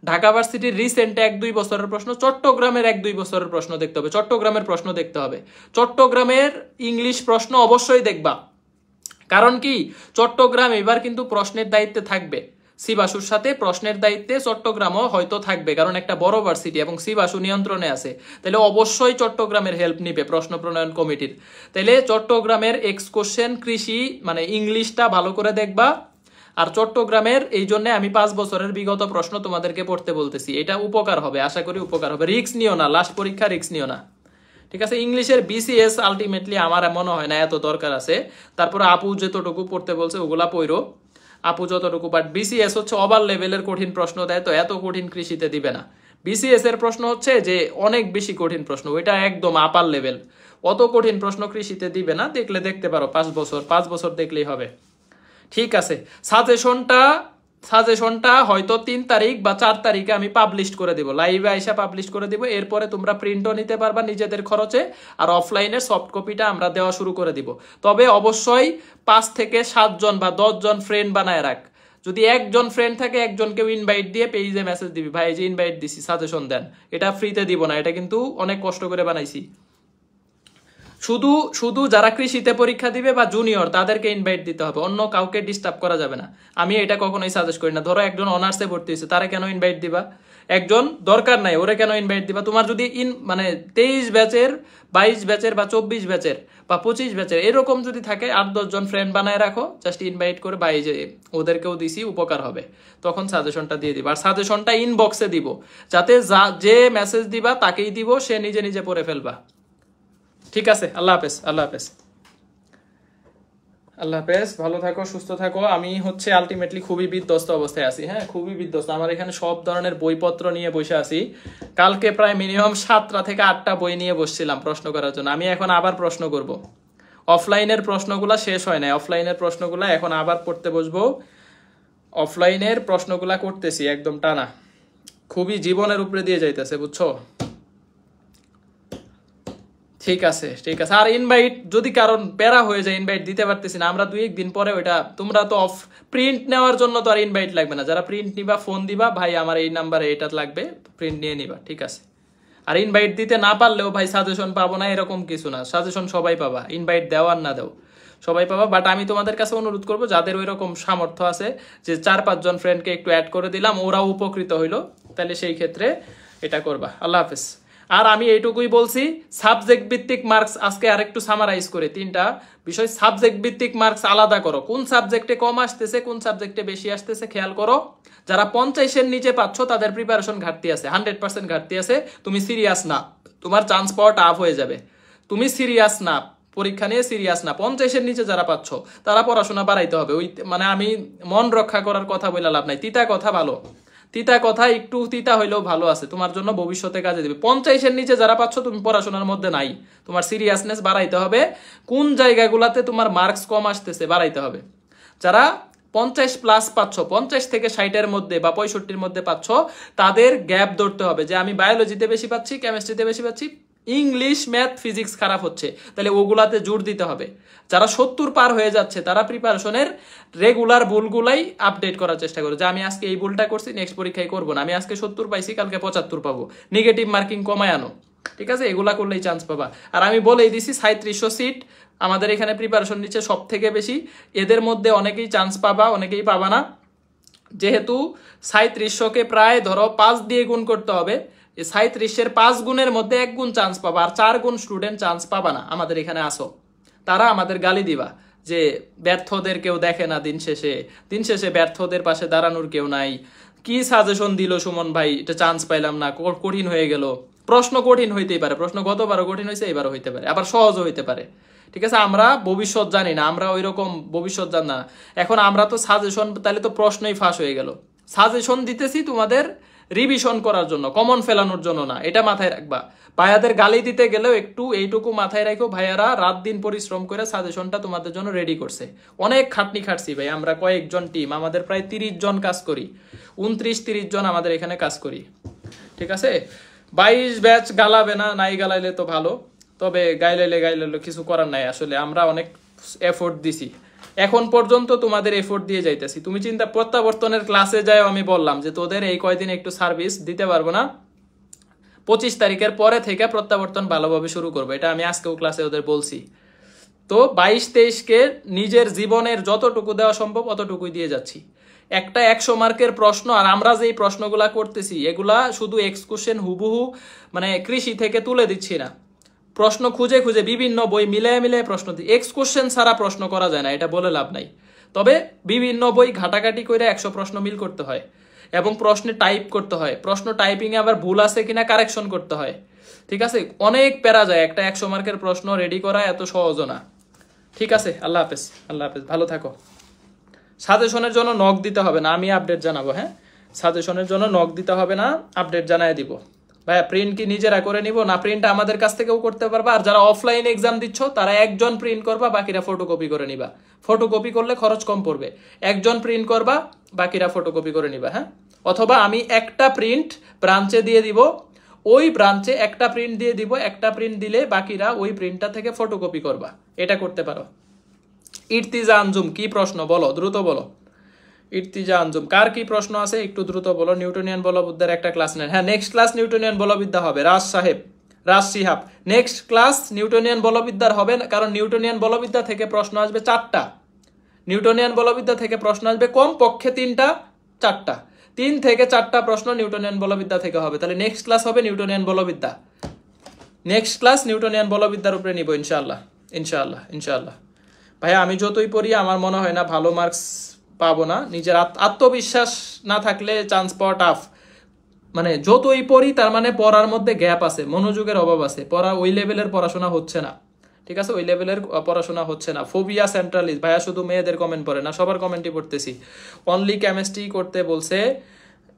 ঢাকা ভার্সিটির রিসেন্ট 1-2 বছরের প্রশ্ন, চট্টগ্রামের 1-2 বছরের প্রশ্ন দেখতে হবে, চট্টগ্রামের প্রশ্ন দেখতে হবে। চট্টগ্রামের ইংলিশ প্রশ্ন অবশ্যই দেখবা, কারণ কি চট্টগ্রাম এবার কিন্তু প্রশ্নের দায়িত্বে থাকবে। সিবাসুর সাথে প্রশ্নের দায়িত্বে চট্টগ্রামও হয়তো থাকবে, কারণ একটা বড় ভার্সিটি এবং সিবাসু নিয়ন্ত্রণে আছে। তাহলে অবশ্যই চট্টগ্রামের হেল্প নিবে প্রশ্ন প্রণয়ন কমিটির। তাহলে চট্টগ্রামের এক্স কোশ্চেন কৃষি মানে ইংলিশটা ভালো করে দেখবা। আর চট্টগ্রামের এই জন্য আমি 5 বছরের বিগত প্রশ্ন তোমাদেরকে পড়তে বলতেছি, এটা উপকার হবে, আশা করি উপকার হবে। রিস্ক নিও না, লাস্ট পরীক্ষা রিস্ক নিও না, ঠিক আছে। ইংলিশের বিসিএস আলটিমেটলি আমার মনে হয় না এত দরকার আছে। তারপরে আপু যতটুকু পড়তে বলছে ওগুলা পড়ো, আপু যতটুকু। বাট বিসিএস হচ্ছে ওভার লেভেলের কঠিন প্রশ্ন দেয়, তো এত কঠিন কৃষিতে দিবে না। বিসিএস এর প্রশ্ন হচ্ছে যে অনেক বেশি কঠিন প্রশ্ন, ওইটা একদম আপার লেভেল। অত কঠিন প্রশ্ন কৃষিতে দিবে না, দেখলে দেখতে পারো 5 বছর দেখলেই হবে। ঠিক আছে, সাজেশনটা হয়তো 3 তারিখ বা 4 তারিখে আমি পাবলিশ করে দিব, লাইভে আইসা পাবলিশ করে দিব। এরপরে তোমরা প্রিন্টও নিতে পারবা নিজেদের খরচে, আর অফলাইনে সফট কপিটা আমরা দেওয়া শুরু করে দিব। তবে অবশ্যই 5 থেকে 7 জন বা 10 জন ফ্রেন্ড বানায় রাখ। যদি একজন ফ্রেন্ড থাকে একজনকেও ইনভাইট দিয়ে পেজে মেসেজ দিবি, ভাই যে ইনভাইট দিছি সাজেশন দেন। এটা ফ্রিতে দিব না, এটা কিন্তু অনেক কষ্ট করে বানাইছি। শুধু শুধু যারা কৃষিতে পরীক্ষা দিবে বা জুনিয়র তাদেরকে ইনভাইট দিতে হবে, অন্য কাউকে ডিস্টার্ব করা যাবে না। আমি এটা কখনোই সাজেস্ট করি না। ধরো একজন অনার্সে ভর্তি হয়েছে, তারা কেন ইনভাইট দিবা? একজন দরকার নাই, ওরে কেন ইনভাইট দিবা? তোমার যদি মানে 23 ব্যাচের, 22 ব্যাচের বা 24 ব্যাচের বা 25 ব্যাচের এরকম যদি থাকে 8-10 জন ফ্রেন্ড বানায় রাখো, জাস্ট ইনভাইট করে ভাই যে ওদেরকেও দিছি উপকার হবে, তখন সাজেশনটা দিয়ে দিবা। আর সাজেশনটা ইনবক্সে দিব, যাতে যে মেসেজ দিবা তাকেই দিব, সে নিজে নিজে পড়ে ফেলবা। ঠিক আছে, আল্লাহ হাফেজ, আল্লাহ হাফেজ, আল্লাহ হাফেজ। ভালো থাকো, সুস্থ থাকো। আমি হচ্ছে আলটিমেটলি খুবই বিধ্বস্ত অবস্থায় আছি, হ্যাঁ খুবই বিধ্বস্ত। আমার এখানে সব ধরনের বইপত্র নিয়ে বসে আছি। কালকে প্রায় মিনিমাম 7টা থেকে 8টা বই নিয়ে বসছিলাম প্রশ্ন করার জন্য। আমি এখন আবার প্রশ্ন করব। অফলাইনের প্রশ্নগুলা শেষ হয় নাই, অফলাইনের প্রশ্নগুলা এখন আবার পড়তে বসবো। অফলাইনের প্রশ্নগুলা করতেছি একদম টানা, খুবই জীবনের উপরে দিয়ে যাইতেছে, বুঝছো? ঠিক আছে, ঠিক আছে। আর ইনভাইট যদি কারণ প্যারা হয়ে যায়, ইনভাইট দিতে পারতেছি না, আমরা 2-1 দিন পরে ওইটা, তোমরা তো অফ প্রিন্ট নেওয়ার জন্য তো আর ইনভাইট লাগবে না। যারা প্রিন্ট নিবা ফোন দিবা, ভাই আমার এই নাম্বারে এটা লাগবে, প্রিন্ট নিয়ে নিবা, ঠিক আছে। আর ইনভাইট দিতে না পারলেও ভাই সাজেশন পাবো না এরকম কিছু না, সাজেশন সবাই পাবা, ইনভাইট দেওয়ার না দেও সবাই পাবা। বাট আমি তোমাদের কাছে অনুরোধ করবো যাদের ওই রকম সামর্থ্য আছে যে 4-5 জন ফ্রেন্ডকে একটু অ্যাড করে দিলাম, ওরাও উপকৃত হইলো, তাহলে সেই ক্ষেত্রে এটা করবা। আল্লাহ হাফেজ। আর আমি এইটুকুই বলছি, সাবজেক্ট ভিত্তিক মার্কস আজকে আরেকটু সামারাইজ করে 3টা বিষয়। সাবজেক্ট ভিত্তিক মার্কস আলাদা করো, কোন সাবজেক্টে কম আসতেছে কোন সাবজেক্টে বেশি আসতেছে খেয়াল করো। যারা 50-এর নিচে পাচ্ছ তাদের প্রিপারেশন ঘাটতি আছে, 100% ঘাটতি আছে। তুমি সিরিয়াস না, তোমার চান্স পাওয়া টাফ হয়ে যাবে। তুমি সিরিয়াস না, পরীক্ষা নিয়ে সিরিয়াস না। 50-এর নিচে যারা পাচ্ছ তারা পড়াশোনা বাড়াইতে হবে। ওই মানে আমি মন রক্ষা করার কথা বলে লাভ নাই, তিতা কথা ভালো, তিতা কথা একটু তিতা হইলেও ভালো আছে, তোমার জন্য ভবিষ্যতে কাজে দিবে। 50-এর নিচে যারা পাচ্ছ তুমি পড়াশোনার মধ্যে নাই, তোমার সিরিয়াসনেস বাড়াইতে হবে। কোন জায়গাগুলোতে তোমার মার্কস কম আসতেছে বাড়াইতে হবে। যারা 50+ পাচ্ছ, 50 থেকে 60-এর মধ্যে বা 65-র মধ্যে পাচ্ছ, তাদের গ্যাপ ধরতে হবে যে আমি বায়োলজিতে বেশি পাচ্ছি, কেমিস্ট্রিতে বেশি পাচ্ছি, ইংলিশ ম্যাথ ফিজিক্স খারাপ হচ্ছে, তাহলে ওগুলাতে জোর দিতে হবে। যারা 70 পার হয়ে যাচ্ছে তারা প্রিপারেশনের রেগুলার ভুলগুলাই আপডেট করার চেষ্টা করো, যে আমি আজকে এই ভুলটা করছি নেক্সট পরীক্ষায় করবো না, আমি আজকে 70 পাইছি কালকে 75 পাবো, নেগেটিভ মার্কিং কমায় আনো, ঠিক আছে? এগুলা করলেই চান্স পাবা। আর আমি বলেই দিছি 3700 সিট আমাদের এখানে প্রিপারেশন নিচ্ছে সব থেকে বেশি। এদের মধ্যে অনেকেই চান্স পাবা, অনেকেই পাবা না। যেহেতু 3700-কে প্রায় ধরো 5 দিয়ে গুণ করতে হবে, 37-এর 5 গুণের মধ্যে 1 গুণ চান্স পাবা, আর 4 গুণ স্টুডেন্ট চান্স পাবা না। আমাদের এখানে আসো, তারা আমাদের গালি দিবা যে ব্যর্থদের কেউ দেখে না, দিন শেষে ব্যর্থদের পাশে দাঁড়ানোর কেউ নাই। কি সাজেশন দিল সুমন ভাই, এটা চান্স পাইলাম না, কঠিন হয়ে গেল। প্রশ্ন কঠিন হইতেই পারে, প্রশ্ন গতবারও কঠিন হয়েছে, এবারও হইতে পারে, আবার সহজও হইতে পারে, ঠিক আছে, আমরা ভবিষ্যৎ জানি না, আমরা ওই রকম ভবিষ্যৎ জানি না। এখন আমরা তো সাজেশন, তাহলে তো প্রশ্নই ফাঁস হয়ে গেল। সাজেশন দিতেছি তোমাদের রিভিশন করার জন্য, কমন ফেলানোর জন্য না, এটা মাথায় রাখবা। ভাইয়াদের গালি দিতে গেলেও একটু এইটুকু মাথায় রাখো, ভাইয়ারা রাত দিন পরিশ্রম করে সাজেশনটা তোমাদের জন্য রেডি করছে। অনেক খাটনি খাটছি ভাই, আমরা কয়েকজন টিম, আমাদের প্রায় 30 জন কাজ করি, 29-30 জন আমাদের এখানে কাজ করি। ঠিক আছে, 22 ব্যাচ গালাবে না, নাই গালাইলে তো ভালো, তবে গাইলাইলে কিছু করার নাই। আসলে আমরা অনেক এফোর্ট দিছি, এখন পর্যন্ত তোমাদের এফোর্ট দিয়ে যাইতেছি। তুমি চিন্তা, প্রত্যাবর্তনের ক্লাসে যাই আমি বললাম যে তোদের এই কয়দিন একটু সার্ভিস দিতে পারবো না, 25 তারিখের পরে থেকে প্রত্যাবর্তন ভালোভাবে শুরু করবো, এটা আমি আজকেও ক্লাসে ওদের বলছি। তো 22-23কে নিজের জীবনের যতটুকু দেওয়া সম্ভব অতটুকুই দিয়ে যাচ্ছি। একটা 100 মার্কের প্রশ্ন, আর আমরা যেই প্রশ্নগুলা করতেছি এগুলা শুধু এক্সকুশন হুবহু মানে কৃষি থেকে তুলে দিচ্ছি না, প্রশ্ন খুঁজে খুঁজে বিভিন্ন বই মিলিয়ে মিলিয়ে প্রশ্ন দিই। এক্সকুশন ছাড়া প্রশ্ন করা যায় না, এটা বলে লাভ নাই। তবে বিভিন্ন বই ঘাটাঘাটি করে 100 প্রশ্ন মিল করতে হয় এবং প্রশ্নে টাইপ করতে হয়, প্রশ্ন টাইপিংয়ে আবার ভুল আছে কিনা কারেকশন করতে হয়। ঠিক আছে, অনেক প্যারা যায়, একটা 100 মার্কের প্রশ্ন রেডি করা এত সহজ না। ঠিক আছে, আল্লাহ হাফেজ, আল্লাহ হাফেজ, ভালো থাকো। সাজেশনের জন্য নক দিতে হবে না, আমি আপডেট জানাবো। হ্যাঁ, সাজেশনের জন্য নক দিতে হবে না, আপডেট জানাই দিব। ভাইয়া প্রিন্ট কি নিজেরা করে নিব না, প্রিন্ট আমাদের কাছ থেকেও করতে পারবা। আর যারা অফলাইন এক্সাম দিচ্ছ তারা একজন প্রিন্ট করবা, বাকিরা ফটোকপি করে নিবা। ফটোকপি করলে খরচ কম পড়বে, একজন প্রিন্ট করবা, বাকিরা ফটোকপি করে নিবা। হ্যাঁ, অথবা আমি একটা প্রিন্ট ব্রাঞ্চে দিয়ে দিব, ওই ব্রাঞ্চে একটা প্রিন্ট দিয়ে দিব, একটা প্রিন্ট দিলে বাকিরা ওই প্রিন্টটা থেকে ফটোকপি করবা, এটা করতে পারো। ইর্তিজা আঞ্জুম কি প্রশ্ন বলো, দ্রুত বলো। ইর্তিজা আঞ্জুম কার কি প্রশ্ন আছে একটু দ্রুত বলো। নিউটনিয়ান বলবিদ্যার একটা ক্লাস নেন। হ্যাঁ, নেক্সট ক্লাস নিউটনিয়ান বলবিদ্যা হবে। রাজ সিহাব নেক্সট ক্লাস নিউটনিয়ান বলবিদ্যার হবে, কারণ নিউটনিয়ান বলবিদ্যা থেকে প্রশ্ন আসবে 4টা। নিউটনিয়ান বলবিদ্যা থেকে প্রশ্ন আসবে কম পক্ষে 3টা 4টা, 3 থেকে 4টা প্রশ্ন নিউটনিয়ান বলবিদ্যা থেকে হবে। তাহলে নেক্সট ক্লাস হবে নিউটনিয়ান বলবিদ্যা, নেক্সট ক্লাস নিউটনিয়ান বলবিদ্যার উপরে নিব ইনশাআল্লাহ, ইনশাআল্লাহ, ইনশাআল্লাহ। ভাইয়া আমি যতই পড়ি আমার মনে হয় না ভালো মার্কস পাবো না, নিজের আত্মবিশ্বাস না থাকলে চান্স পাওয়া টাফ। মানে যতই পড়ি তার মানে পড়ার মধ্যে গ্যাপ আছে, মনোযোগের অভাব আছে, পড়া ওই লেভেলের পড়াশোনা হচ্ছে না। ঠিক আছে, ওই লেভেলের পড়াশোনা হচ্ছে না। ফোবিয়া সেন্ট্রালিস্ট ভাইয়া শুধু মেয়েদের কমেন্ট পড়ে না, সবার কমেন্টই পড়তেছি। অনলি কেমিস্ট্রি করতে বলছে,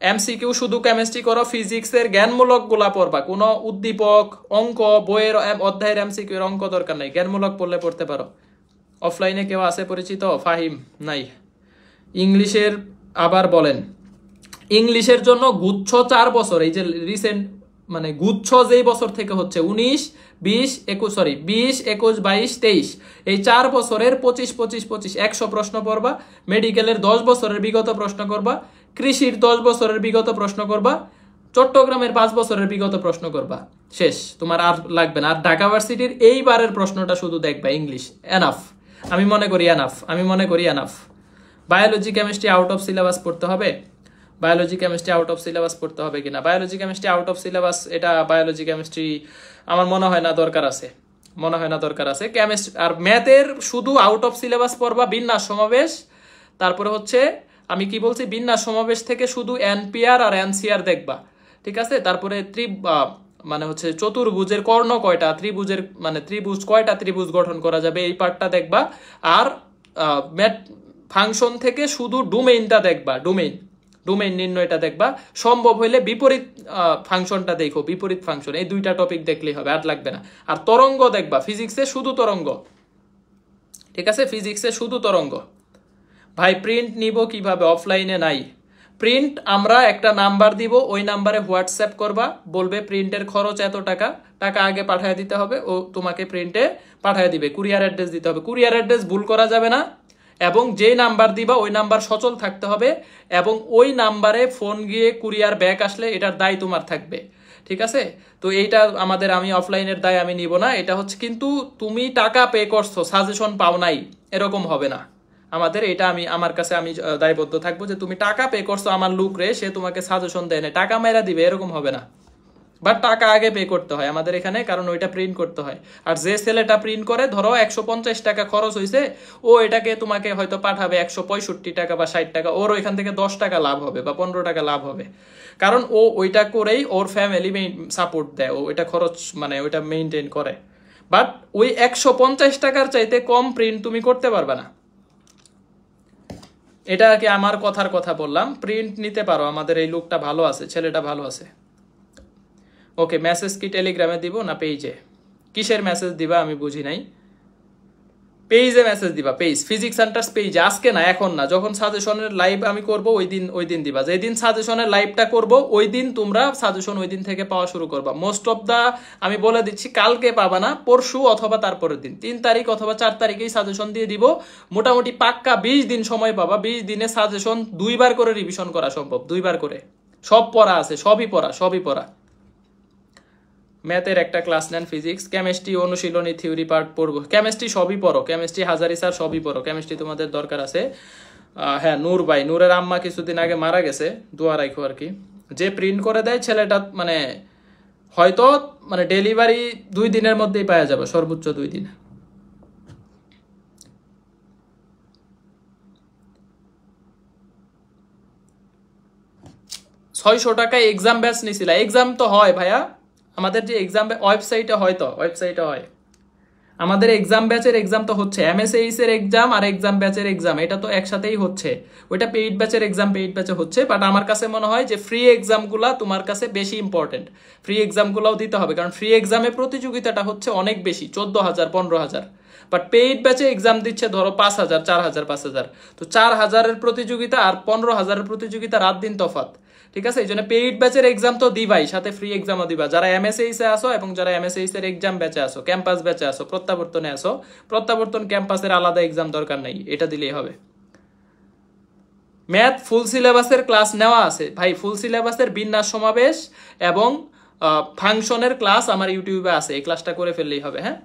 এমসিকিউ শুধু কেমিস্ট্রি করো, ফিজিক্সের জ্ঞানমূলক গুলা পড়বা, কোনো উদ্দীপক অঙ্ক বইয়ের অধ্যায়ের এমসিকিউ এর অঙ্ক দরকার নাই, জ্ঞানমূলক পড়লে পড়তে পারো। অফলাইনে কেউ আছে পরিচিত? ফাহিম নাই। ইংলিশের আবার বলেন, ইংলিশের জন্য গুচ্ছ 4 বছর, এই যে রিসেন্ট মানে গুচ্ছ যেই বছর থেকে হচ্ছে 19, 20, 21, 22, 23, এই 4 বছরের 25, 100 প্রশ্ন পড়বা। মেডিকেলের 10 বছরের বিগত প্রশ্ন করবা, কৃষির 10 বছরের বিগত প্রশ্ন করবা, চট্টগ্রামের 5 বছরের বিগত প্রশ্ন করবা, শেষ, তোমার আর লাগবে না। আর ঢাকা ভার্সিটির এইবারের প্রশ্নটা শুধু দেখবা, ইংলিশ এনাফ, আমি মনে করি enough. Biology chemistry out of syllabus পড়তে হবে, biology chemistry out of syllabus পড়তে হবে কিনা, biology chemistry out of syllabus, এটা বায়োলজি কেমিস্ট্রি আমার মনে হয় না দরকার আছে, কেমিস্ট্রি আর ম্যাথের শুধু আউট অফ সিলেবাস পড়বা বিন্যাস সমাবেশ। তারপরে হচ্ছে আমি কি বলছি, বিন্যাস সমাবেশ থেকে শুধু এনপিআর আর এনসিআর দেখবা। ঠিক আছে, তারপরে মানে হচ্ছে চতুর্ভুজের কর্ণ কয়টা, ত্রিভুজের মানে ত্রিভুজ কয়টা ত্রিভুজ গঠন করা যাবে, এই পার্টটা দেখবা। আর ম্যাথ ফাংশন থেকে শুধু ডোমেইনটা দেখবা, ডোমেইন নির্ণয়টা দেখবা। সম্ভব হইলে বিপরীত ফাংশনটা দেখো, বিপরীত ফাংশন, এই 2টা টপিক দেখলেই হবে, আর লাগবে না। আর তরঙ্গ দেখবা, ফিজিক্সে শুধু তরঙ্গ। ঠিক আছে, ফিজিক্সে শুধু তরঙ্গ। ভাই প্রিন্ট নিব কিভাবে, অফলাইনে নাই প্রিন্ট। আমরা একটা নাম্বার দিব, ওই নাম্বারে হোয়াটসঅ্যাপ করবা, বলবে প্রিন্টের খরচ এত টাকা, টাকা আগে পাঠিয়ে দিতে হবে, ও তোমাকে প্রিন্টে পাঠিয়ে দিবে। কুরিয়ার অ্যাড্রেস দিতে হবে, কুরিয়ার অ্যাড্রেস ভুল করা যাবে না, এবং যে নাম্বার দিবা ওই নাম্বার সচল থাকতে হবে, এবং ওই নাম্বারে ফোন গিয়ে কুরিয়ার ব্যাক আসলে এটার দায় তোমার থাকবে। ঠিক আছে, তো এইটা আমাদের, আমি অফলাইনের দায় আমি নিব না, এটা হচ্ছে। কিন্তু তুমি টাকা পে করছো, সাজেশন পাও নাই, এরকম হবে না আমাদের। এটা আমার কাছে আমি দায়বদ্ধ থাকবো যে তুমি টাকা পে করছো আমার লুক রে, সে তোমাকে সাজেশন দেয় না, টাকা মেরা দিবে, এরকম হবে না। বাট টাকা আগে পে করতে হয় আমাদের এখানে, কারণ ওইটা প্রিন্ট করতে হয়। আর যে ছেলেটা প্রিন্ট করে, ধরো 150 টাকা খরচ হয়েছে, ও এটাকে তোমাকে হয়তো পাঠাবে 165 টাকা বা 60 টাকা, ওর ওইখান থেকে 10 টাকা লাভ হবে বা 15 টাকা লাভ হবে, কারণ ও ওইটা করেই ওর ফ্যামিলি সাপোর্ট দেয়, ও ওইটা খরচ মানে ওইটা মেনটেন করে। বাট ওই 150 টাকার চাইতে কম প্রিন্ট তুমি করতে পারবে না। এটা কি আমার কথার কথা বললাম, প্রিন্ট নিতে পারো, আমাদের এই লোকটা ভালো আছে, ছেলেটা ভালো আছে। ওকে, মেসেজ কি টেলিগ্রামে দিব না পেজে? কিসের মেসেজ দিবা আমি বুঝি নাই। পেজে মেসেজ দিবা, পেজ ফিজিক্স সেন্টার্স পেজে, আজকে না, এখন না, যখন সাজেশনের লাইভ আমি করব ওই দিন দিবা। যেদিন সাজেশনের লাইভটা করব ওই দিন তোমরা সাজেশন ওই দিন থেকে পাওয়া শুরু করবা। মোস্ট অফ দা আমি বলে দিচ্ছি, কালকে পাবা না, পরশু অথবা তারপরের দিন 3 তারিখ অথবা 4 তারিখেই সাজেশন দিয়ে দিব। মোটামুটি পাক্কা 20 দিন সময় পাবা। 20 দিনে সাজেশন 2 বার করে রিভিশন করা সম্ভব, 2 বার করে। সব পড়া আছে, সবই পড়া। ম্যাথের একটা ক্লাস নেন, ফিজিক্স, কেমিস্ট্রি, অনুশীলনী, থিওরি পার্ট পড়বো। কেমিস্ট্রি সবই পড়ো, কেমিস্ট্রি হাজারি স্যার সবই পড়ো, কেমিস্ট্রি তোমাদের দরকার আছে। হ্যাঁ, নূর ভাই, নূরের আম্মা কিছুদিন আগে মারা গেছে, দোয়া রাখো আর কি। যে প্রিন্ট করে দেয় ছেলেটা মানে হয়তো মানে ডেলিভারি 2 দিনের মধ্যেই পাওয়া যাবে, সর্বোচ্চ 2 দিন। $600 এক্সাম ব্যাচ নিছিল। এক্সাম তো হয় ভাইয়া, আমাদের যে এক্সাম ওয়েবসাইটে হয়, তো ওয়েবসাইটে হয় আমাদের এক্সাম ব্যাচের এক্সাম তো হচ্ছে, এমএসএইস এর এক্সাম আর এক্সাম ব্যাচের এক্সাম, এটা তো একসাথেই হচ্ছে। ওইটা পেইড ব্যাচের এক্সাম পেইড ব্যাচে হচ্ছে, বাট আমার কাছে মনে হয় যে ফ্রি এক্সামগুলা তোমার কাছে বেশি ইম্পর্টেন্ট। ফ্রি এক্সামগুলোও দিতে হবে, কারণ ফ্রি এক্সামে প্রতিযোগিতাটা হচ্ছে অনেক বেশি, 14,000 15,000। বাট পেইড ব্যাচে এক্সাম দিচ্ছে ধরো 5,000 4,000 5,000, তো 4,000-এর প্রতিযোগিতা আর 15,000-এর প্রতিযোগিতা, রাত দিন তফাৎ। ঠিক আছে, এই জন্য পেইড ব্যাচের এক্সাম তো দিবাই, সাথে ফ্রি এক্সামও দিবা। যারা এমএসএইস এ আসো এবং যারা এমএসএইস এর এক্সাম ব্যাচে আসো, ক্যাম্পাস ব্যাচে আসো, প্রত্যাবর্তনে আসো, প্রত্যাবর্তন ক্যাম্পাসের আলাদা এক্সাম দরকার নাই, এটা দিলেই হবে। ম্যাথ ফুল সিলেবাসের ক্লাস নেওয়া আছে ভাই, ফুল সিলেবাসের বিন্যাস সমাবেশ এবং ফাংশনের ক্লাস আমার ইউটিউবে আছে, এই ক্লাসটা করে ফেললেই হবে। হ্যাঁ,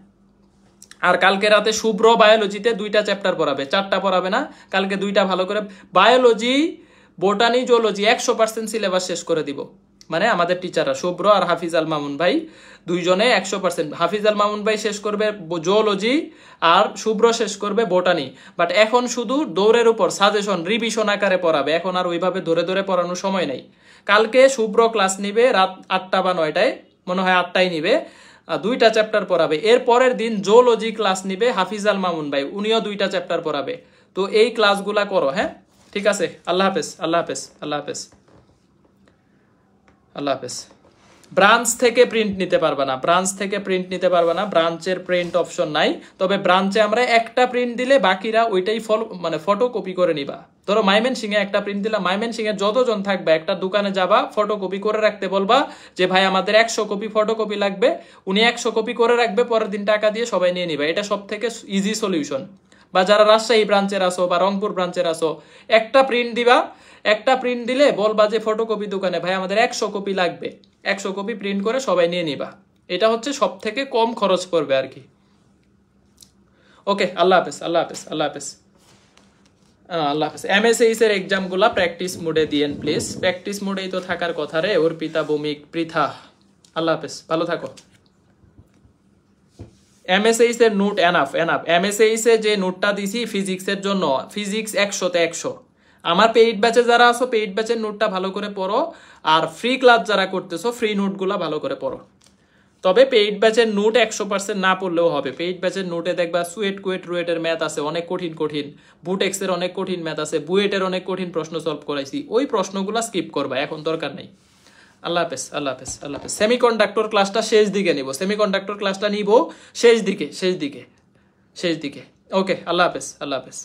আর কালকে রাতে শুভ্র বায়োলজিতে 2টা চ্যাপ্টার পড়াবে, 4টা পড়াবে না, কালকে 2টা ভালো করে। বায়োলজি, বোটানি, জুলজি 100% সিলেবাস শেষ করে দিব। মানে আমাদের টিচাররা শুভ্র আর হাফিজ আল মামুন ভাই দুইজনে 100%। হাফিজ আল মামুন ভাই শেষ করবে জুলজি আর শুভ্র শেষ করবে বোটানি। বাট এখন শুধু দৌড়ের উপর সাজেশন রিভিশন আকারে পড়াবে, এখন আর ওইভাবে ধরে ধরে পড়ানোর সময় নাই। কালকে শুভ্র ক্লাস নিবে রাত 8টা বা 9টায়, মনে হয় 8টায় নিবে, 2টা চ্যাপ্টার পড়াবে। এর পরের দিন জুলজি ক্লাস নিবে হাফিজ আল মামুন ভাই, উনিও 2টা চ্যাপ্টার পড়াবে। তো এই ক্লাসগুলা করো। হ্যাঁ, ঠিক আছে, আল্লাহ হাফেজ, আল্লাহ হাফেজ, আল্লাহ হাফেজ, আল্লাহ হাফেজ। ব্রাঞ্চ থেকে প্রিন্ট নিতে পারবে না, ব্রাঞ্চ থেকে প্রিন্ট নিতে পারবে না, ব্রাঞ্চের প্রিন্ট অপশন নাই। তবে ব্রাঞ্চে আমরা একটা প্রিন্ট দিলে বাকিরা ওইটাই মানে ফটোকপি করে নিবা। ধরো মাইমেনসিংহে একটা প্রিন্ট দিলা, মাইমেনসিংহে যতজন থাকবে একটা দোকানে যাবা, ফটোকপি করে রাখতে বলবা যে ভাই আমাদের 100 কপি ফটোকপি লাগবে, উনি 100 কপি করে রাখবে, পরের দিন টাকা দিয়ে সবাই নিয়ে নিবা। এটা সব থেকে ইজি সলিউশন। বা যারা রাজশাহী ব্রাঞ্চের আসো বা রংপুর ব্রাঞ্চের আসো, একটা প্রিন্ট দিবা, একটা প্রিন্ট দিলে বলবা যে ফটোকপি দোকানে ভাই আমাদের 100 কপি লাগবে, 100 কপি প্রিন্ট করে সবাই নিয়ে নিবা। এটা হচ্ছে সব থেকে কম খরচ পড়বে আর কি। ওকে, আল্লাহ হাফেজ, আল্লাহ হাফেজ, আল্লাহ হাফেজ, আল্লাহ হাফেজ। এমএসএইস এর এক্সামগুলা প্র্যাকটিস মোডে দিয়েন প্লিজ, প্র্যাকটিস মোডেই তো থাকার কথা রে। অর্পিতা, ভৌমিক, পৃথা, আল্লাহ হাফেজ, ভালো থাকো। এমএসএইস এর নোট এনাফ। এমএসএইস এ যে নোটটা দিছি ফিজিক্সের জন্য, ফিজিক্স 100-তে 100। আমার পেইড ব্যাচে যারা আছো, পেইড ব্যাচের নোটটা ভালো করে পড়ো, আর ফ্রি ক্লাস যারা করতেছো ফ্রি নোটগুলা ভালো করে পড়ো। তবে পেইড ব্যাচের নোট 100% না পড়লেও হবে। পেইড ব্যাচের নোটে দেখবা সুয়েট, কুয়েট, রুয়েটের ম্যাথ আছে অনেক কঠিন কঠিন, বুটেক্সের অনেক কঠিন ম্যাথ আছে, বুয়েটের অনেক কঠিন প্রশ্ন সলভ করাইছি, ওই প্রশ্নগুলা স্কিপ করবা, এখন দরকার নেই। আল্লাহ হাফেজ, আল্লাহ হাফেজ, আল্লাহ হাফেজ। সেমিকন্ডাক্টর ক্লাসটা শেষ দিকে নিব, সেমিকন্ডাক্টর ক্লাসটা নিব শেষ দিকে। ওকে, আল্লাহ হাফেজ, আল্লাহ হাফেজ।